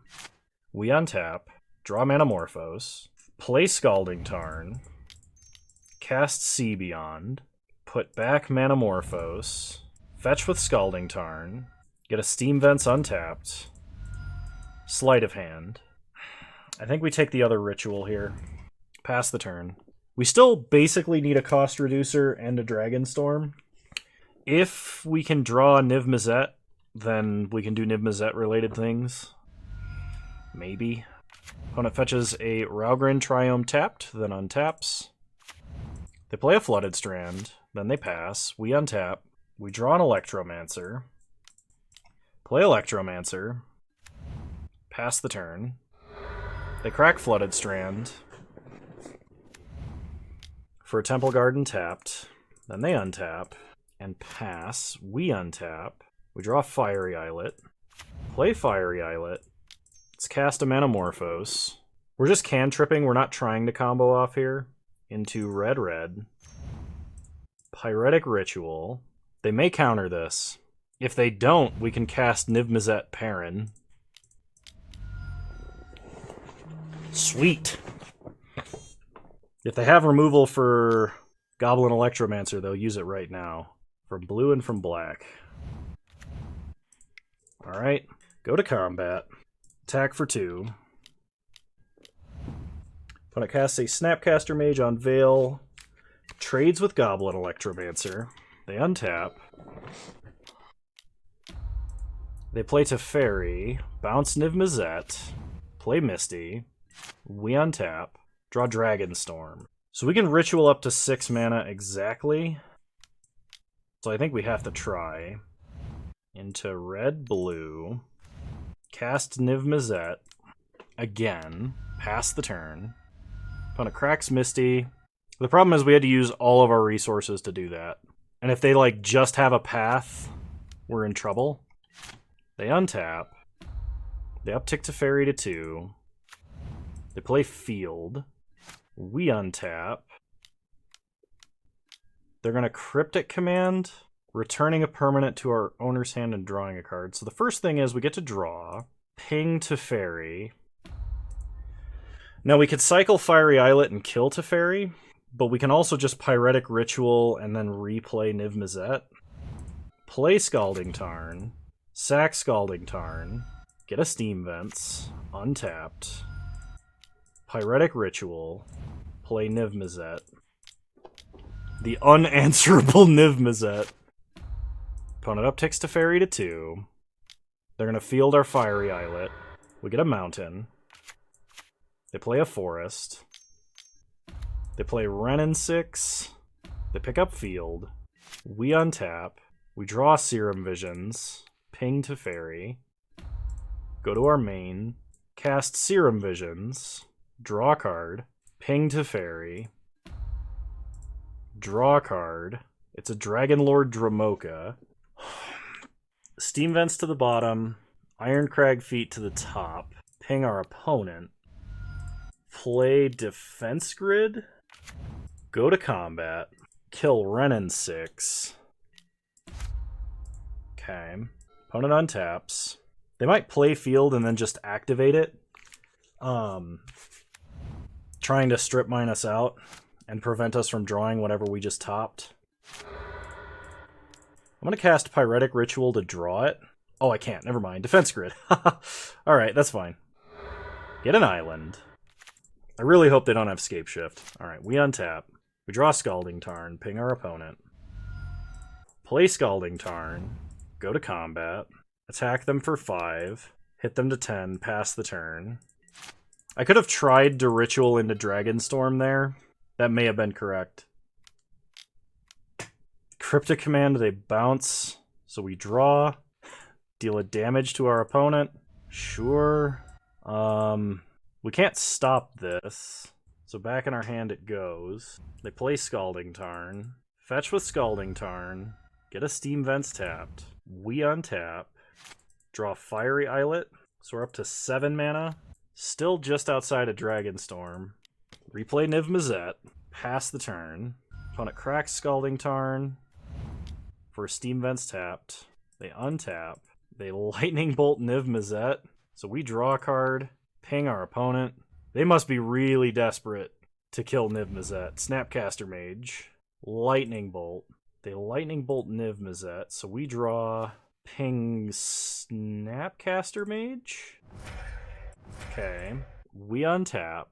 We untap. Draw Manamorphose, play Scalding Tarn, cast Sea Beyond, put back Manamorphose, fetch with Scalding Tarn, get a Steam Vents untapped, Sleight of Hand. I think we take the other ritual here. Pass the turn. We still basically need a cost reducer and a Dragonstorm. If we can draw Niv-Mizzet, then we can do Niv-Mizzet related things. Maybe. Opponent fetches a Raugrin Triome tapped, then untaps. They play a Flooded Strand, then they pass. We untap. We draw an Electromancer. Play Electromancer. Pass the turn. They crack Flooded Strand. For a Temple Garden tapped. Then they untap. And pass. We untap. We draw Fiery Islet. Play Fiery Islet. Let's cast a Manamorphose. We're just cantripping. We're not trying to combo off here. Into red. Pyretic Ritual. They may counter this. If they don't, we can cast Niv-Mizzet Perrin. Sweet! If they have removal for Goblin Electromancer, they'll use it right now. From blue and from black. Alright, go to combat. Attack for 2. Opponent casts a Snapcaster Mage on Veil. Trades with Goblin Electromancer. They untap. They play Teferi. Bounce Niv-Mizzet. Play Misty. We untap. Draw Dragonstorm. So we can ritual up to 6 mana exactly. So I think we have to try. Into red-blue. Cast Niv-Mizzet. Again. Pass the turn. Opponent cracks Misty. The problem is we had to use all of our resources to do that. And if they like just have a path, we're in trouble. They untap. They uptick Teferi to 2. They play Field. We untap. They're going to Cryptic Command, returning a permanent to our owner's hand and drawing a card. So the first thing is we get to draw. Ping Teferi. Now we could cycle Fiery Islet and kill Teferi, but we can also just Pyretic Ritual and then replay Niv-Mizzet. Play Scalding Tarn. Sack Scalding Tarn. Get a Steam Vents. Untapped. Pyretic Ritual. Play Niv-Mizzet. The unanswerable Niv-Mizzet. Opponent upticks Teferi to 2. They're going to field our Fiery Islet. We get a Mountain. They play a Forest. They play Renin 6. They pick up Field. We untap. We draw Serum Visions. Ping Teferi. Go to our main. Cast Serum Visions. Draw a card. Ping Teferi. Draw a card. It's a Dragonlord Dramoka. Steam Vents to the bottom. Ironcrag Feet to the top. Ping our opponent. Play Defense Grid. Go to combat. Kill Renin 6. Okay. Opponent untaps. They might play field and then just activate it. Trying to strip mine us out and prevent us from drawing whatever we just topped. I'm going to cast Pyretic Ritual to draw it. Oh, I can't. Never mind. Defense Grid. Alright, that's fine. Get an island. I really hope they don't have Scape Shift. Alright, we untap. We draw Scalding Tarn, ping our opponent. Play Scalding Tarn. Go to combat. Attack them for 5. Hit them to 10. Pass the turn. I could have tried to Ritual into Dragonstorm there. That may have been correct. Cryptic Command, they bounce. So we draw. Deal a damage to our opponent. Sure. We can't stop this. So back in our hand it goes. They play Scalding Tarn. Fetch with Scalding Tarn. Get a Steam Vents tapped. We untap. Draw Fiery Islet. So we're up to 7 mana. Still just outside of Dragonstorm. Replay Niv Mizzet. Pass the turn. Opponent cracks Scalding Tarn. For Steam Vents tapped. They untap. They Lightning Bolt Niv Mizzet. So we draw a card. Ping our opponent. They must be really desperate to kill Niv Mizzet. Snapcaster Mage. Lightning Bolt. They Lightning Bolt Niv Mizzet. So we draw. Ping Snapcaster Mage. Okay. We untap.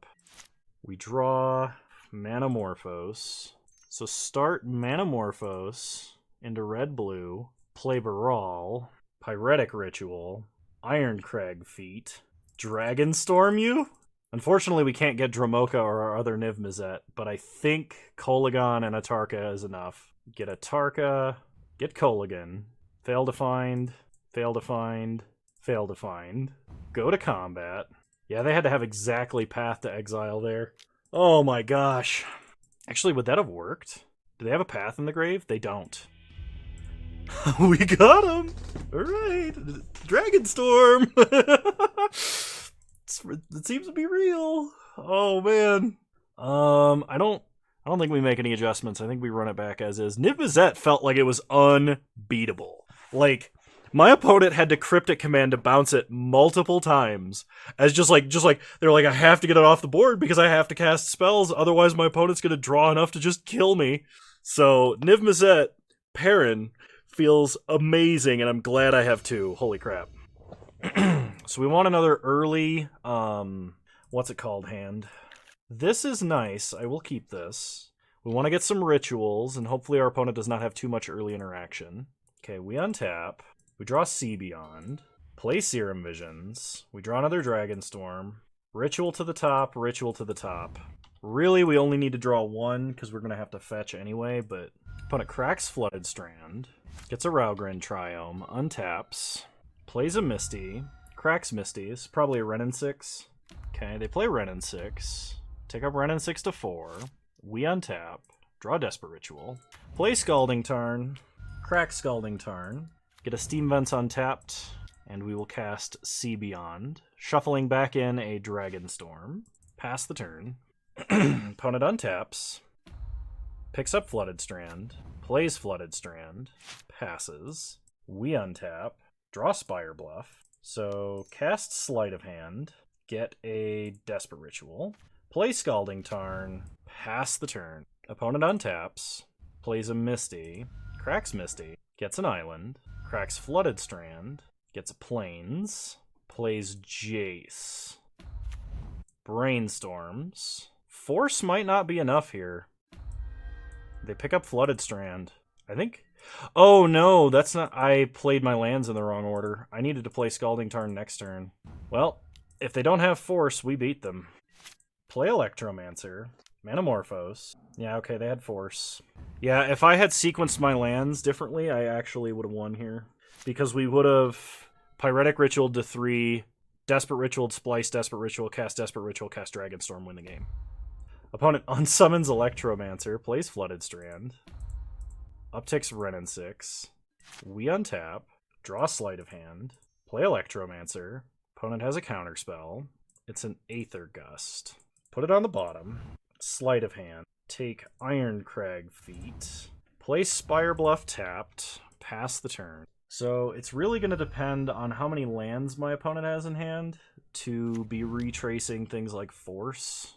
We draw Manamorphose. So start Manamorphose into red-blue. Play Baral. Pyretic Ritual. Ironcrag Feat. Dragonstorm you? Unfortunately, we can't get Dromoka or our other Niv Mizzet, but I think Kolaghan and Atarka is enough. Get Atarka. Get Kolaghan. Fail to find. Fail to find. Fail to find. Go to combat. Yeah, they had to have exactly Path to Exile there. Oh my gosh. Actually, would that have worked? Do they have a Path in the grave? They don't. We got him! Alright. Dragonstorm! It seems to be real. Oh man. I don't think we make any adjustments. I think we run it back as is. Niv Mizzet felt like it was unbeatable. Like, my opponent had to Cryptic Command to bounce it multiple times. As just like they're like, I have to get it off the board because I have to cast spells, otherwise my opponent's gonna draw enough to just kill me. So Niv Mizzet, Perrin, feels amazing, and I'm glad I have 2. Holy crap. So we want another early, what's it called, hand. This is nice. I will keep this. We want to get some rituals, and hopefully our opponent does not have too much early interaction. Okay, we untap. We draw Sea Beyond. Play Serum Visions. We draw another Dragonstorm. Ritual to the top, ritual to the top. Really, we only need to draw 1, because we're going to have to fetch anyway, but opponent cracks Flooded Strand. Gets a Raugrin Triome. Untaps. Plays a Misty. Cracks Misties. Probably a Renin 6. Okay, they play Renin 6. Take up Renin 6 to 4. We untap. Draw Desperate Ritual. Play Scalding Tarn. Crack Scalding Tarn. Get a Steam Vents untapped. And we will cast Sea Beyond. Shuffling back in a Dragonstorm. Pass the turn. Opponent untaps. Picks up Flooded Strand. Plays Flooded Strand. Passes. We untap. Draw Spire Bluff. So cast Sleight of Hand. Get a Desperate Ritual. Play Scalding Tarn. Pass the turn. Opponent untaps. Plays a Misty. Cracks Misty. Gets an island. Cracks Flooded Strand. Gets a Plains. Plays Jace. Brainstorms. Force might not be enough here. They pick up Flooded Strand. I think... Oh no, that's not... I played my lands in the wrong order. I needed to play Scalding Tarn next turn. Well, if they don't have Force, we beat them. Play Electromancer. Manamorphose. Yeah, okay, they had Force. Yeah, if I had sequenced my lands differently, I actually would have won here. Because we would have Pyretic Ritual to 3, Desperate Ritual, Splice, Desperate Ritual, cast Dragonstorm, win the game. Opponent unsummons Electromancer, plays Flooded Strand. Upticks Renin 6. We untap, draw Sleight of Hand, play Electromancer. Opponent has a counterspell. It's an Aether Gust. Put it on the bottom. Sleight of Hand. Take Ironcrag Feat. Play Spire Bluff tapped. Pass the turn. So it's really going to depend on how many lands my opponent has in hand to be retracing things like Force.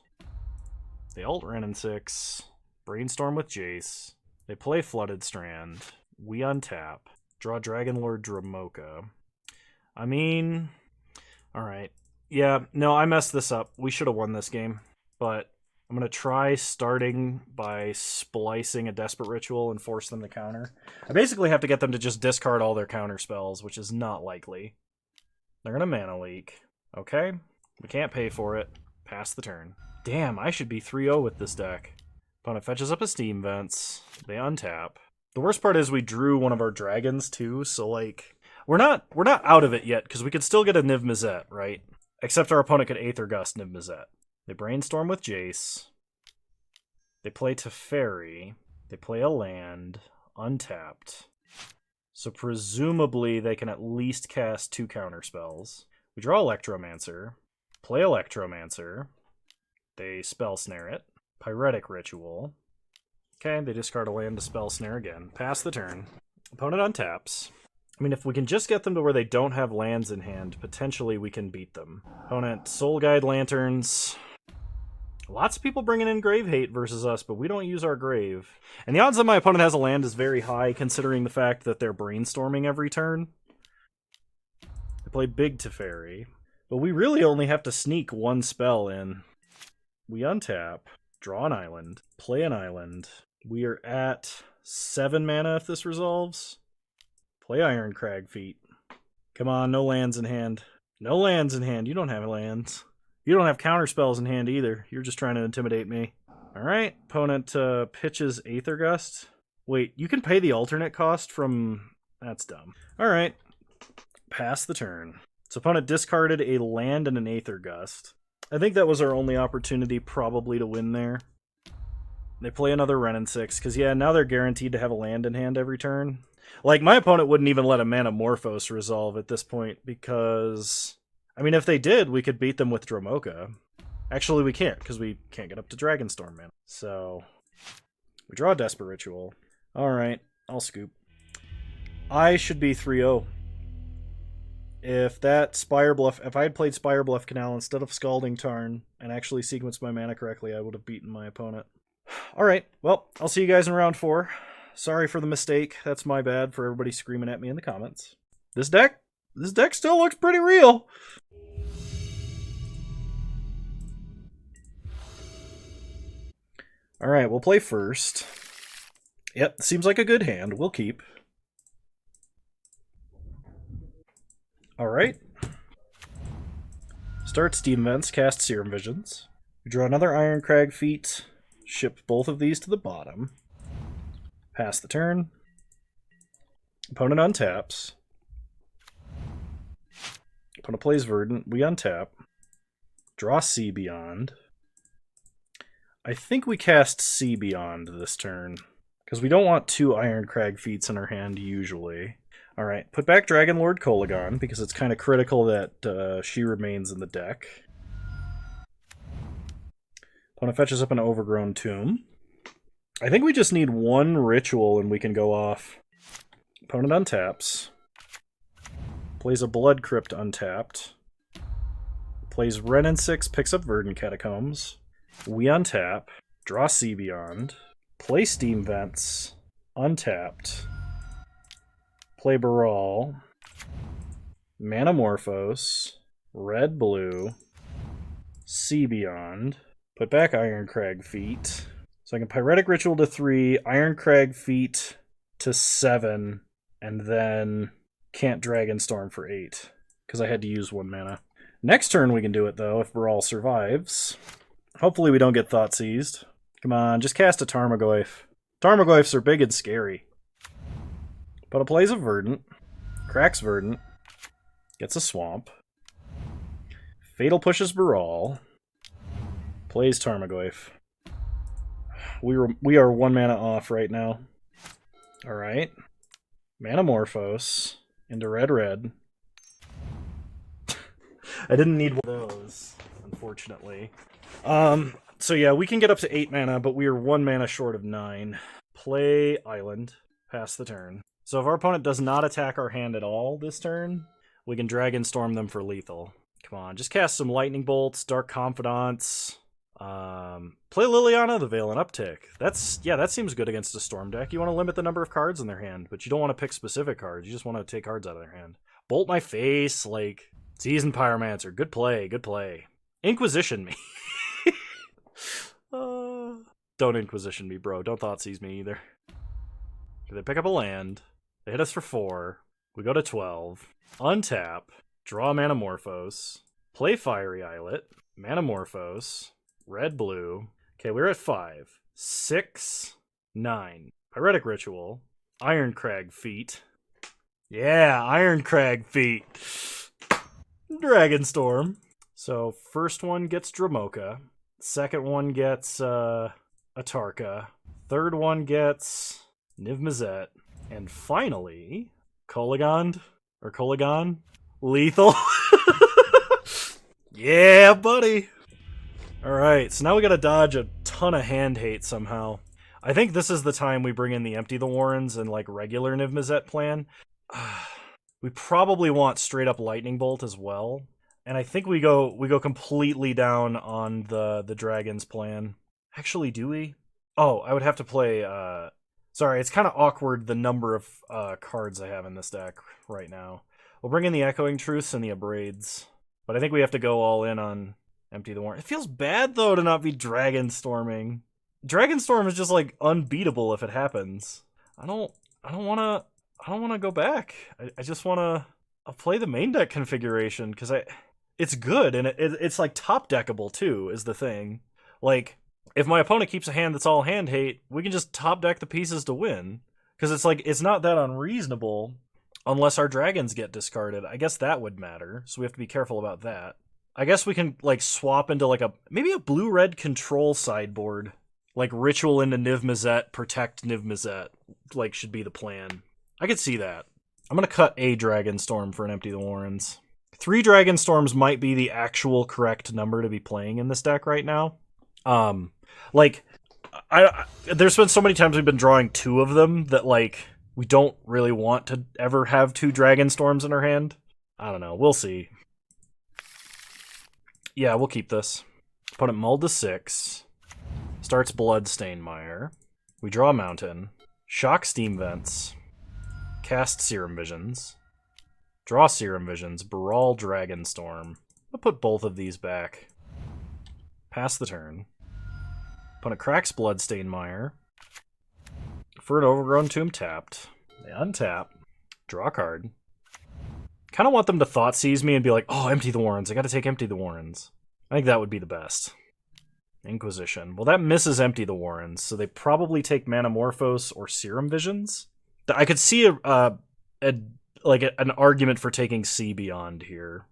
They ult Ren and 6, Brainstorm with Jace, they play Flooded Strand, we untap, draw Dragonlord Dramoka. I mean, alright. Yeah, no, I messed this up. We should have won this game, but I'm going to try starting by splicing a Desperate Ritual and force them to counter. I basically have to get them to just discard all their counter spells, which is not likely. They're going to Mana Leak. Okay, we can't pay for it. Pass the turn. Damn, I should be 3-0 with this deck. Opponent fetches up a Steam Vents. They untap. The worst part is we drew one of our dragons too, so like we're not out of it yet because we could still get a Niv Mizzet, right? Except our opponent could Aether Gust Niv Mizzet. They Brainstorm with Jace. They play Teferi. They play a land. Untapped. So presumably they can at least cast 2 counter spells. We draw Electromancer. Play Electromancer. They Spell Snare it. Pyretic Ritual. Okay, they discard a land to Spell Snare again. Pass the turn. Opponent untaps. I mean, if we can just get them to where they don't have lands in hand, potentially we can beat them. Opponent Soul Guide Lanterns. Lots of people bringing in Grave Hate versus us, but we don't use our Grave. And the odds that my opponent has a land is very high, considering the fact that they're brainstorming every turn. They play Big Teferi. But we really only have to sneak 1 spell in. We untap, draw an island, play an island. We are at 7 mana if this resolves. Play Iron Crag Feet. Come on, no lands in hand. No lands in hand. You don't have lands. You don't have counter spells in hand either. You're just trying to intimidate me. Alright, opponent pitches Aether Gust. Wait, you can pay the alternate cost from... That's dumb. Alright, pass the turn. So opponent discarded a land and an Aether Gust. I think that was our only opportunity probably to win there. They play another Ren and 6, because yeah, now they're guaranteed to have a land in hand every turn. Like, my opponent wouldn't even let a Manamorphose resolve at this point, because... I mean, if they did, we could beat them with Dramoka. Actually, we can't, because we can't get up to Dragonstorm mana. So, we draw a Desperate Ritual. Alright, I'll scoop. I should be 3-0. If that Spire Bluff... If I had played Spire Bluff Canal instead of Scalding Tarn, and actually sequenced my mana correctly, I would have beaten my opponent. Alright, well, I'll see you guys in round 4. Sorry for the mistake. That's my bad for everybody screaming at me in the comments. This deck still looks pretty real. Alright, we'll play first. Yep, seems like a good hand. We'll keep. Alright. Start Steam Vents, cast Serum Visions. We draw another Iron Crag Feet. Ship both of these to the bottom. Pass the turn. Opponent untaps. Opponent plays Verdant. We untap. Draw Sea Beyond. I think we cast Sea Beyond this turn, because we don't want 2 Iron Crag Feats in our hand usually. Alright, put back Dragonlord Kolagon, because it's kind of critical that she remains in the deck. Opponent fetches up an Overgrown Tomb. I think we just need 1 ritual and we can go off. Opponent untaps. Plays a Blood Crypt untapped. Plays Ren and 6, picks up Verdant Catacombs. We untap. Draw Sea Beyond. Play Steam Vents. Untapped. Play Baral. Manamorphose. Red, blue. Sea Beyond. Put back Iron Crag Feet. So I can Pyretic Ritual to 3, Iron Crag Feet to 7, and then can't Dragonstorm for 8, because I had to use 1 mana. Next turn we can do it, though, if Baral survives. Hopefully we don't get Thought Seized. Come on, just cast a Tarmogoyf. Tarmogoyfs are big and scary. But it plays a Verdant, cracks Verdant, gets a Swamp, Fatal pushes Baral, plays Tarmogoyf. We are 1 mana off right now. Alright. Manamorphose into red. I didn't need one of those, unfortunately. So yeah, we can get up to 8 mana, but we are 1 mana short of 9. Play Island. Pass the turn. So if our opponent does not attack our hand at all this turn, we can Dragonstorm them for lethal. Come on, just cast some Lightning Bolts, Dark Confidants. Play Liliana, the Veil and Uptick. that seems good against a Storm deck. You want to limit the number of cards in their hand, but you don't want to pick specific cards. You just want to take cards out of their hand. Bolt my face, like Seasoned Pyromancer. Good play, good play. Inquisition me. Don't Inquisition me, bro. Don't Thoughtseize me either. They pick up a land. They hit us for 4. We go to 12. Untap. Draw Manamorphose. Play Fiery Islet. Manamorphose. Red-blue. Okay, we're at 5. 6. 9. Pyretic Ritual. Ironcrag Feet. Yeah, Ironcrag Feet. Dragonstorm. So, first one gets Dramoka. Second one gets Atarka. Third one gets Niv-Mizzet. And finally, Kolagond? Or Kolagon? Lethal. Yeah, buddy. Alright, so now we gotta dodge a ton of hand hate somehow. I think this is the time we bring in the Empty the Warrens and like regular Niv-Mizzet plan. We probably want straight up Lightning Bolt as well. And I think we go completely down on the Dragons plan. Actually, do we? Oh, I would have to play sorry, it's kind of awkward the number of cards I have in this deck right now. We'll bring in the Echoing Truths and the Abrades. But I think we have to go all in on Empty the Warren. It feels bad, though, to not be Dragonstorming. Dragonstorm is just, like, unbeatable if it happens. I don't want to go back. I just want to play the main deck configuration, because it's good, and it's, like, top deckable, too, is the thing. Like, if my opponent keeps a hand that's all hand hate, we can just top deck the pieces to win. Because it's, like, it's not that unreasonable unless our dragons get discarded. I guess that would matter, so we have to be careful about that. I guess we can, like, swap into, like, maybe a blue-red control sideboard. Like, Ritual into Niv-Mizzet, protect Niv-Mizzet, like, should be the plan. I could see that. I'm gonna cut a Dragonstorm for an Empty the Warrens. 3 Dragonstorms might be the actual correct number to be playing in this deck right now. Like, there's been so many times we've been drawing 2 of them that, like, we don't really want to ever have 2 Dragonstorms in our hand. I don't know. We'll see. Yeah, we'll keep this. Opponent mulled to 6. Starts Bloodstained Mire. We draw a mountain. Shock Steam Vents. Cast Serum Visions. Draw Serum Visions. Brawl Dragonstorm. I'll put both of these back. Pass the turn. Opponent cracks Bloodstained Mire. For an Overgrown Tomb tapped. They untap. Draw a card. Kind of want them to Thoughtseize me and be like, oh, Empty the Warrens. I gotta take Empty the Warrens. I think that would be the best. Inquisition. Well, that misses Empty the Warrens, so they probably take Manamorphose or Serum Visions. I could see an argument for taking Sea Beyond here.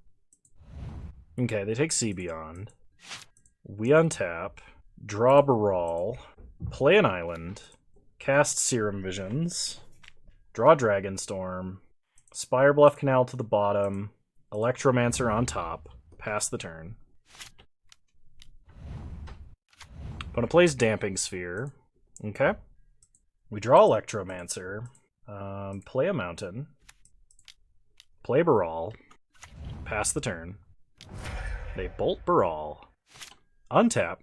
Okay, they take Sea Beyond. We untap. Draw Baral. Play an island. Cast Serum Visions. Draw Dragonstorm. Spirebluff Canal to the bottom. Electromancer on top. Pass the turn. Opponent plays Damping Sphere. Okay. We draw Electromancer. Play a mountain. Play Baral. Pass the turn. They bolt Baral. Untap.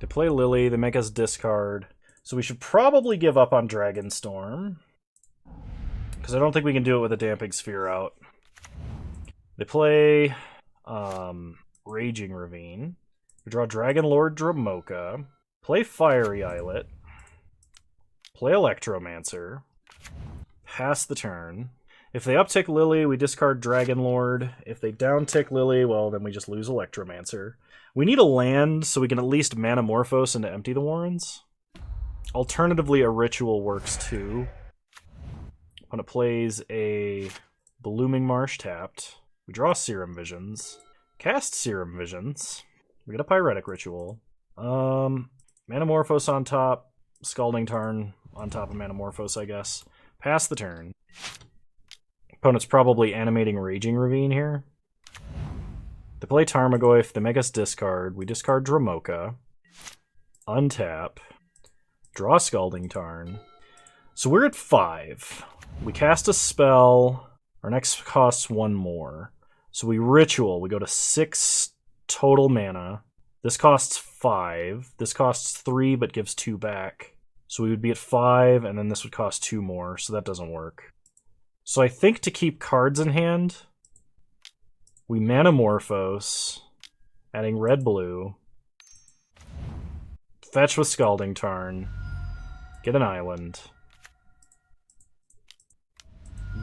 They play Lily. They make us discard. So we should probably give up on Dragonstorm. Because I don't think we can do it with a Damping Sphere out. They play Raging Ravine. We draw Dragonlord Dramoka. Play Fiery Islet. Play Electromancer. Pass the turn. If they uptick Lily, we discard Dragonlord. If they downtick Lily, well, then we just lose Electromancer. We need a land so we can at least Manamorphose into Empty the Warrens. Alternatively, a Ritual works too. When it plays a Blooming Marsh tapped, we draw Serum Visions. Cast Serum Visions. We get a Pyretic Ritual. Manamorphose on top. Scalding Tarn on top of Manamorphose, I guess. Pass the turn. Opponent's probably animating Raging Ravine here. They play Tarmogoyf. They make us discard. We discard Dramoka. Untap. Draw Scalding Tarn. So we're at 5. We cast a spell. Our next costs 1 more. So we ritual. We go to 6 total mana. This costs 5. This costs 3 but gives 2 back. So we would be at 5, and then this would cost 2 more, so that doesn't work. So I think to keep cards in hand, we Manamorphose, adding red-blue, fetch with Scalding Tarn, get an island,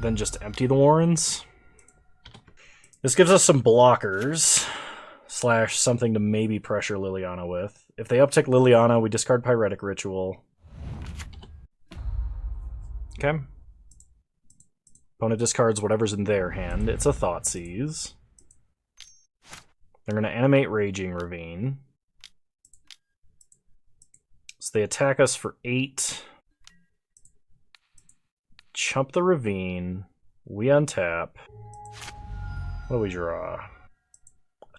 then just empty the Warrens. This gives us some blockers, / something to maybe pressure Liliana with. If they uptick Liliana, we discard Pyretic Ritual. Okay. Opponent discards whatever's in their hand. It's a Thoughtseize. They're going to animate Raging Ravine. So they attack us for 8. Chump the Ravine. We untap. What do we draw?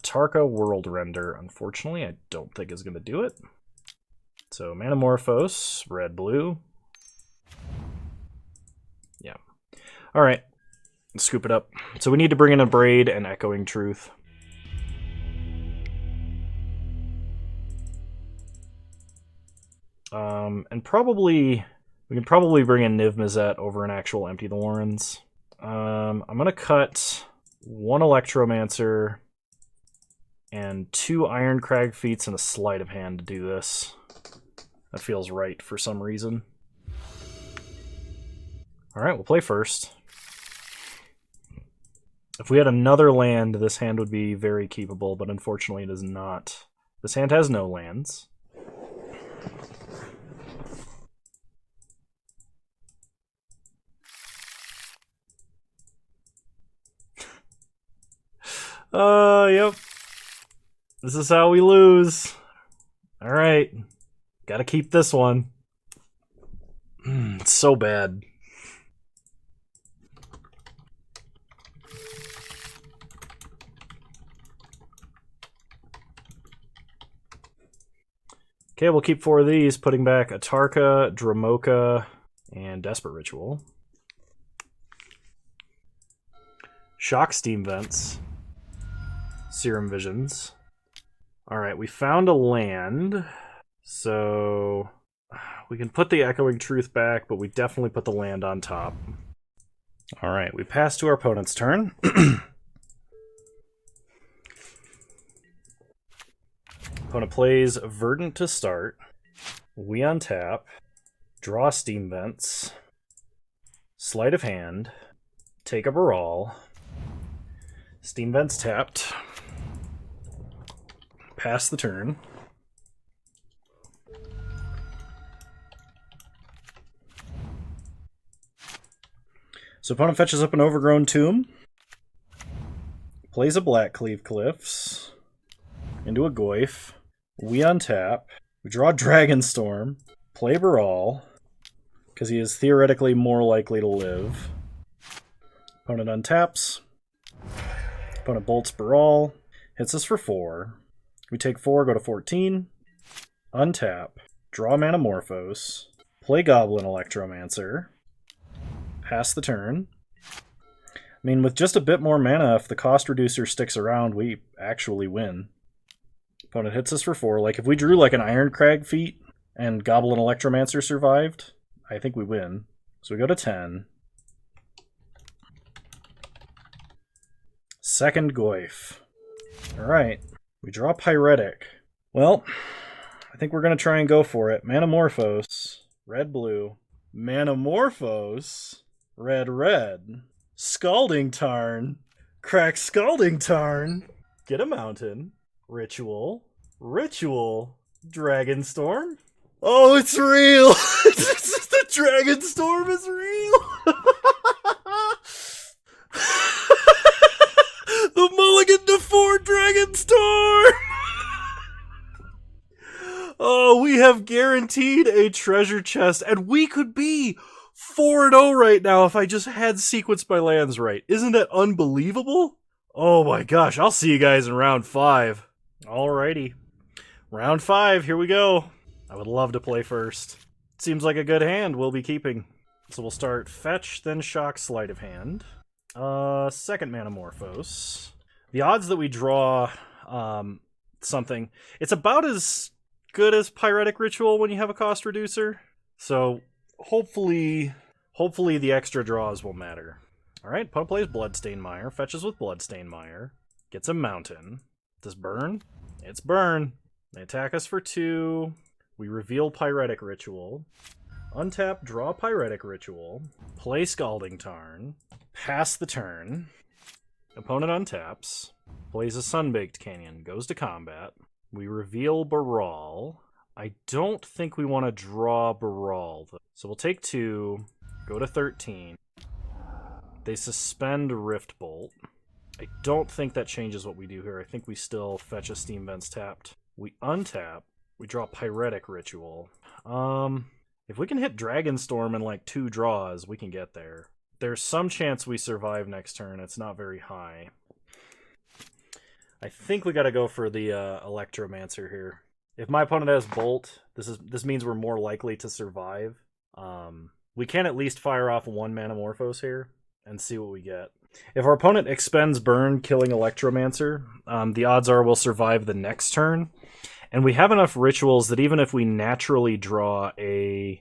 Atarka World Render. Unfortunately, I don't think is going to do it. So Manamorphose, red-blue. Yeah. Alright. Let's scoop it up. So we need to bring in a Braid and Echoing Truth. And probably... we can probably bring in Niv Mizzet over an actual Empty the Warrens. I'm going to cut 1 Electromancer and 2 Iron Crag Feats and a Sleight of Hand to do this. That feels right for some reason. Alright, we'll play first. If we had another land, this hand would be very keepable, but unfortunately it is not. This hand has no lands. Yep. This is how we lose. Alright. Gotta keep this one. It's so bad. Okay, we'll keep 4 of these, putting back Atarka, Dramoka, and Desperate Ritual. Shock Steam Vents. Serum Visions. Alright, we found a land. So we can put the Echoing Truth back, but we definitely put the land on top. Alright, we pass to our opponent's turn. Opponent plays Verdant to start. We untap. Draw Steam Vents. Sleight of Hand. Take a Baral. Steam Vents tapped. Pass the turn. So opponent fetches up an Overgrown Tomb. Plays a Blackcleave Cliffs. Into a Goyf. We untap. We draw Dragonstorm. Play Baral. Because he is theoretically more likely to live. Opponent untaps. Opponent bolts Baral. Hits us for 4. We take 4, go to 14. Untap. Draw Manamorphose. Play Goblin Electromancer. Pass the turn. I mean, with just a bit more mana, if the cost reducer sticks around, we actually win. Opponent hits us for 4. Like, if we drew like an Iron Crag feat and Goblin Electromancer survived, I think we win. So we go to 10. Second Goyf. Alright. We draw Pyretic. Well, I think we're going to try and go for it. Manamorphose. Red-blue. Manamorphose. Red-red. Scalding Tarn. Crack Scalding Tarn. Get a mountain. Ritual. Ritual. Dragonstorm. Oh, it's real! The Dragonstorm is real! The mulligan to 4 Dragonstorm! Oh, we have guaranteed a treasure chest, and we could be 4-0 right now if I just had sequenced my lands right. Isn't that unbelievable? Oh my gosh, I'll see you guys in round 5. Alrighty. Round 5, here we go. I would love to play first. Seems like a good hand we'll be keeping. So we'll start fetch, then shock, sleight of hand. Second Manamorphose. The odds that we draw something, it's about as good as Pyretic Ritual when you have a cost reducer. So hopefully the extra draws will matter. Alright, opponent plays Bloodstained Mire, fetches with Bloodstained Mire, gets a mountain. Does burn? It's burn. They attack us for 2. We reveal Pyretic Ritual. Untap, draw Pyretic Ritual. Play Scalding Tarn. Pass the turn. Opponent untaps. Plays a Sunbaked Canyon. Goes to combat. We reveal Baral. I don't think we want to draw Baral, though. So we'll take 2. Go to 13. They suspend Rift Bolt. I don't think that changes what we do here. I think we still fetch a Steam Vents tapped. We untap. We draw Pyretic Ritual. If we can hit Dragonstorm in like 2 draws, we can get there. There's some chance we survive next turn. It's not very high. I think we got to go for the Electromancer here. If my opponent has Bolt, this means we're more likely to survive. We can at least fire off 1 Manamorphose here and see what we get. If our opponent expends Burn, killing Electromancer, the odds are we'll survive the next turn. And we have enough rituals that even if we naturally draw a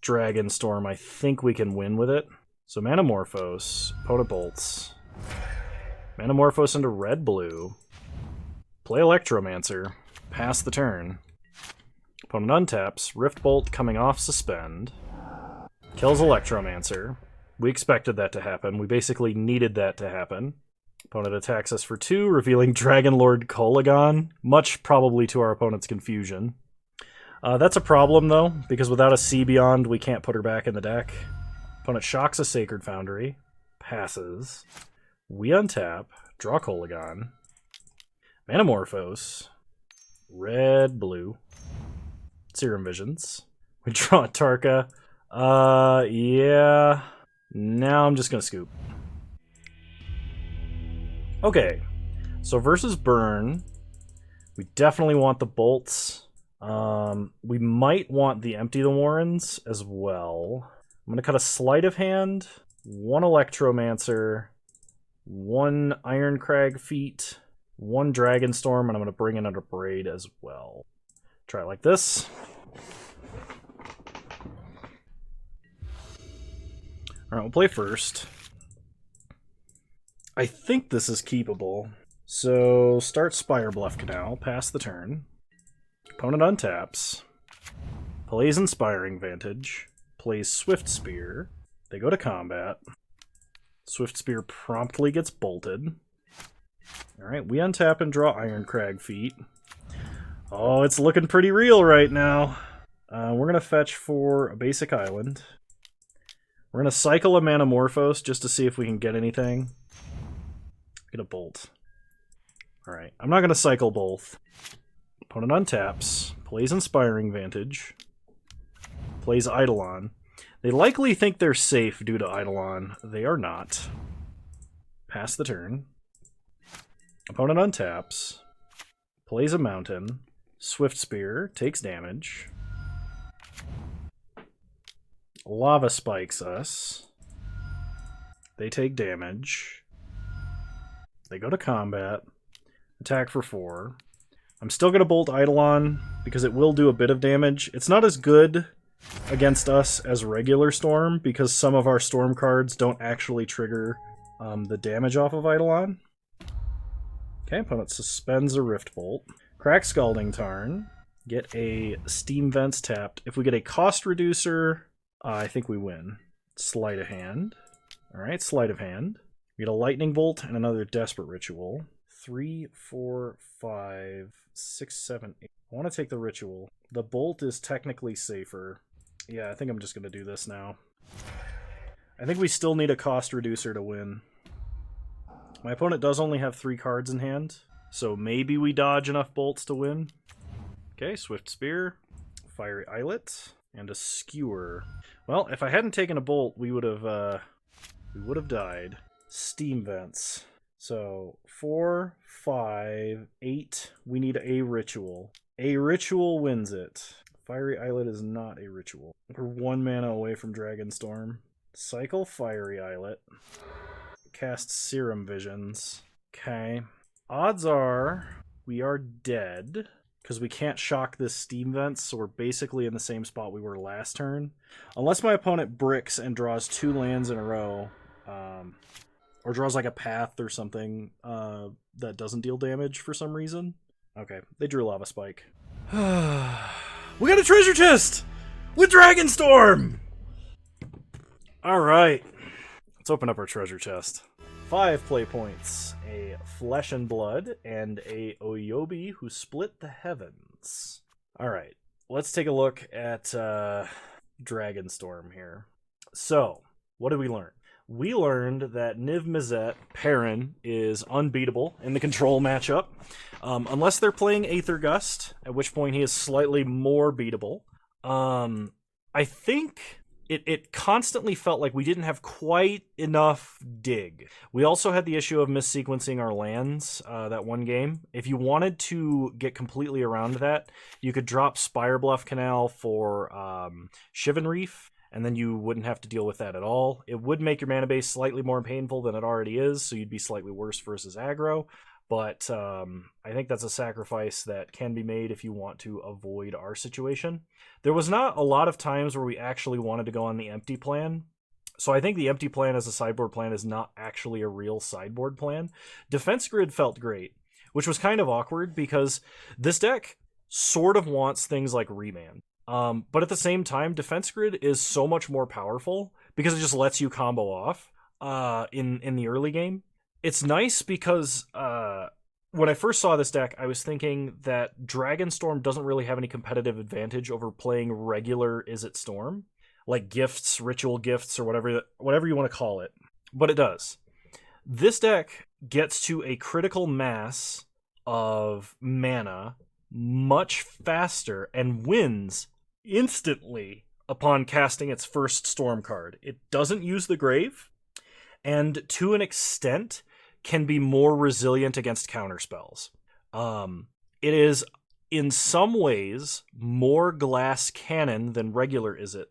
Dragonstorm, I think we can win with it. So Manamorphose, opponent bolts. Manamorphose into red-blue. Play Electromancer. Pass the turn. Opponent untaps. Rift Bolt coming off suspend. Kills Electromancer. We expected that to happen. We basically needed that to happen. Opponent attacks us for 2, revealing Dragonlord Kolagon, much probably to our opponent's confusion. That's a problem, though, because without a Sea Beyond, we can't put her back in the deck. Opponent shocks a Sacred Foundry. Passes. We untap. Draw Kolagon. Manamorphose. Red-blue. Serum Visions. We draw a Tarka. Yeah. Now I'm just gonna scoop. Okay. So versus Burn, we definitely want the bolts. We might want the Empty the Warrens as well. I'm gonna cut a Sleight of Hand, 1 Electromancer, 1 Ironcrag Feet, 1 Dragonstorm, and I'm gonna bring in a Braid as well. Try it like this. Alright, we'll play first. I think this is keepable. So, start Spire Bluff Canal, pass the turn. Opponent untaps. Plays Inspiring Vantage. Plays Swift Spear. They go to combat. Swift Spear promptly gets bolted. Alright, we untap and draw Ironcrag Feet. Oh, it's looking pretty real right now. We're going to fetch for a basic island. We're going to cycle a Manamorphose just to see if we can get anything. Get a bolt. Alright, I'm not going to cycle both. Opponent untaps. Plays Inspiring Vantage. Plays Eidolon. They likely think they're safe due to Eidolon. They are not. Pass the turn. Opponent untaps. Plays a mountain. Swift Spear. Takes damage. Lava Spikes us. They take damage. They go to combat. Attack for 4. I'm still going to bolt Eidolon because it will do a bit of damage. It's not as good against us as regular Storm because some of our Storm cards don't actually trigger the damage off of Eidolon. Okay, opponent suspends a Rift Bolt. Crack Scalding Tarn. Get a Steam Vents tapped. If we get a cost reducer, I think we win. Sleight of Hand. Alright, Sleight of Hand. We get a Lightning Bolt and another Desperate Ritual. 3, 4, 5, 6, 7, 8. I want to take the Ritual. The Bolt is technically safer. Yeah, I think I'm just going to do this now. I think we still need a cost reducer to win. My opponent does only have 3 cards in hand, so maybe we dodge enough bolts to win. Okay, Swift Spear, Fiery Islet, and a Skewer. Well, if I hadn't taken a bolt, we would have died. Steam Vents. So 4, 5, 8. We need a Ritual. A Ritual wins it. Fiery Islet is not a ritual. We're 1 mana away from Dragonstorm. Cycle Fiery Islet. Cast Serum Visions. Okay. Odds are we are dead because we can't shock this Steam Vents, so we're basically in the same spot we were last turn. Unless my opponent bricks and draws 2 lands in a row, or draws like a path or something that doesn't deal damage for some reason. Okay, they drew Lava Spike. We got a treasure chest with Dragonstorm! Alright, let's open up our treasure chest. 5 play points, a Flesh and Blood, and a Oyobi who split the heavens. Alright, let's take a look at Dragonstorm here. So, what did we learn? We learned that Niv Mizzet Perrin is unbeatable in the control matchup, unless they're playing Aether Gust, at which point he is slightly more beatable. I think it constantly felt like we didn't have quite enough dig. We also had the issue of missequencing our lands that one game. If you wanted to get completely around that, you could drop Spire Bluff Canal for Shivan Reef, and then you wouldn't have to deal with that at all. It would make your mana base slightly more painful than it already is, so you'd be slightly worse versus aggro. But I think that's a sacrifice that can be made if you want to avoid our situation. There was not a lot of times where we actually wanted to go on the empty plan. So I think the empty plan as a sideboard plan is not actually a real sideboard plan. Defense Grid felt great, which was kind of awkward because this deck sort of wants things like Remand. But at the same time, Defense Grid is so much more powerful because it just lets you combo off in the early game. It's nice because when I first saw this deck, I was thinking that Dragonstorm doesn't really have any competitive advantage over playing regular Izzet Storm, like gifts, ritual gifts, or whatever you want to call it. But it does. This deck gets to a critical mass of mana much faster and wins instantly upon casting its first Storm card. It doesn't use the Grave, and to an extent can be more resilient against counterspells. It is, in some ways, more glass cannon than regular Izzet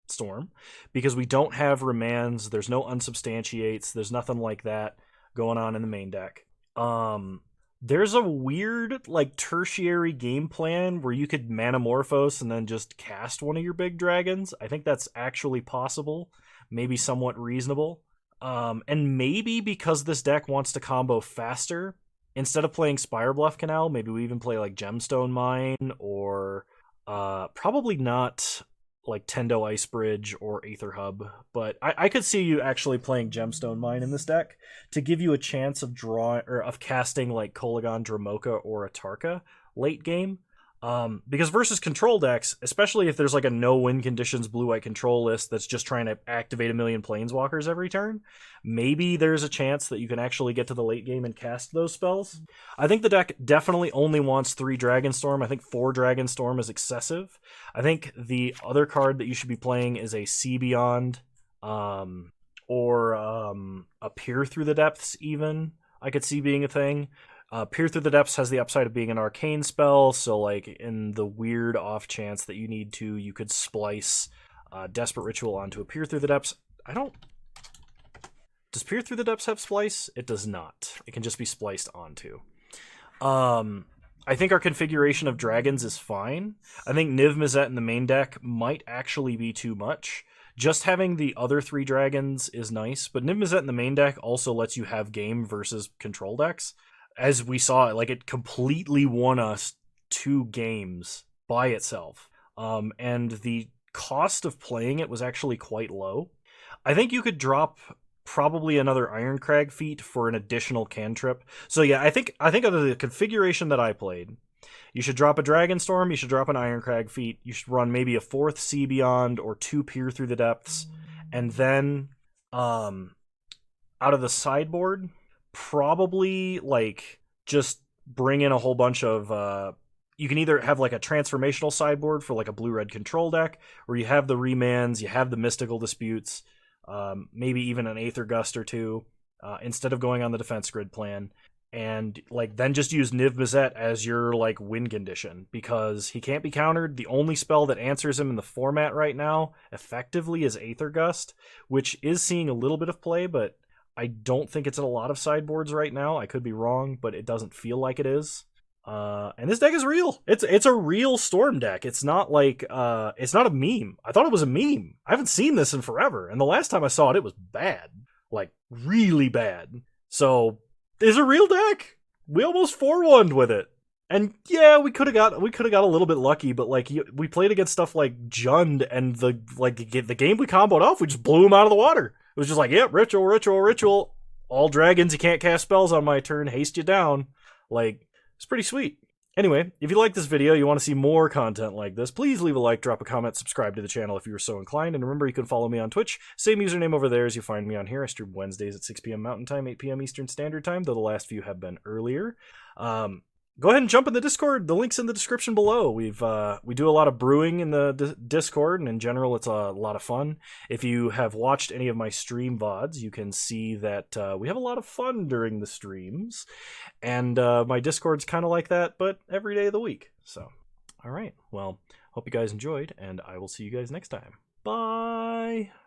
Storm, because we don't have remands, there's no unsubstantiates, there's nothing like that going on in the main deck. There's a weird, like, tertiary game plan where you could Manamorphose and then just cast one of your big dragons. I think that's actually possible, maybe somewhat reasonable. And maybe because this deck wants to combo faster, instead of playing Spire Bluff Canal, maybe we even play like Gemstone Mine, or probably not like Tendo Ice Bridge or Aether Hub, but I could see you actually playing Gemstone Mine in this deck to give you a chance of casting like Kolagon, Dramoka, or Atarka late game. Because versus control decks, especially if there's like a no win conditions blue-white control list that's just trying to activate a million planeswalkers every turn, maybe there's a chance that you can actually get to the late game and cast those spells. I think the deck definitely only wants 3 Dragonstorm. I think 4 Dragonstorm is excessive. I think the other card that you should be playing is a Sea Beyond, or a Peer Through the Depths even, I could see being a thing. Peer Through the Depths has the upside of being an arcane spell, so like in the weird off chance that you need to, you could splice Desperate Ritual onto a Peer Through the Depths. Does Peer Through the Depths have splice? It does not. It can just be spliced onto. I think our configuration of dragons is fine. I think Niv Mizzet in the main deck might actually be too much. Just having the other 3 dragons is nice, but Niv Mizzet in the main deck also lets you have game versus control decks. As we saw, like, it completely won us 2 games by itself. And the cost of playing it was actually quite low. I think you could drop probably another Ironcrag feat for an additional cantrip. So yeah, I think of the configuration that I played, you should drop a Dragonstorm, you should drop an Ironcrag feat, you should run maybe a 4th Sea Beyond or 2 Peer Through the Depths, and then out of the sideboard, probably like just bring in a whole bunch of you can either have like a transformational sideboard for like a blue-red control deck, or you have the remands, you have the mystical disputes, maybe even an Aether Gust or 2, instead of going on the Defense Grid plan. and like then just use Niv Mizzet as your like win condition, because he can't be countered. The only spell that answers him in the format right now effectively is Aether Gust, which is seeing a little bit of play, but I don't think it's in a lot of sideboards right now. I could be wrong, but it doesn't feel like it is. And this deck is real. It's a real Storm deck. It's not like it's not a meme. I thought it was a meme. I haven't seen this in forever, and the last time I saw it, it was bad, like really bad. So it's a real deck. We almost 4-1'd with it. And yeah, we could have got a little bit lucky, but like we played against stuff like Jund, and the game we comboed off, we just blew him out of the water. It was just like, yep, ritual. All dragons, you can't cast spells on my turn, haste you down. Like, it's pretty sweet. Anyway, if you like this video, you want to see more content like this, please leave a like, drop a comment, subscribe to the channel if you were so inclined, and remember you can follow me on Twitch. Same username over there as you find me on here. I stream Wednesdays at 6 p.m. Mountain Time, 8 p.m. Eastern Standard Time, though the last few have been earlier. Go ahead and jump in the Discord. The link's in the description below. We do a lot of brewing in the Discord, and in general, it's a lot of fun. If you have watched any of my stream VODs, you can see that we have a lot of fun during the streams. And my Discord's kind of like that, but every day of the week. So, all right. Well, hope you guys enjoyed, and I will see you guys next time. Bye!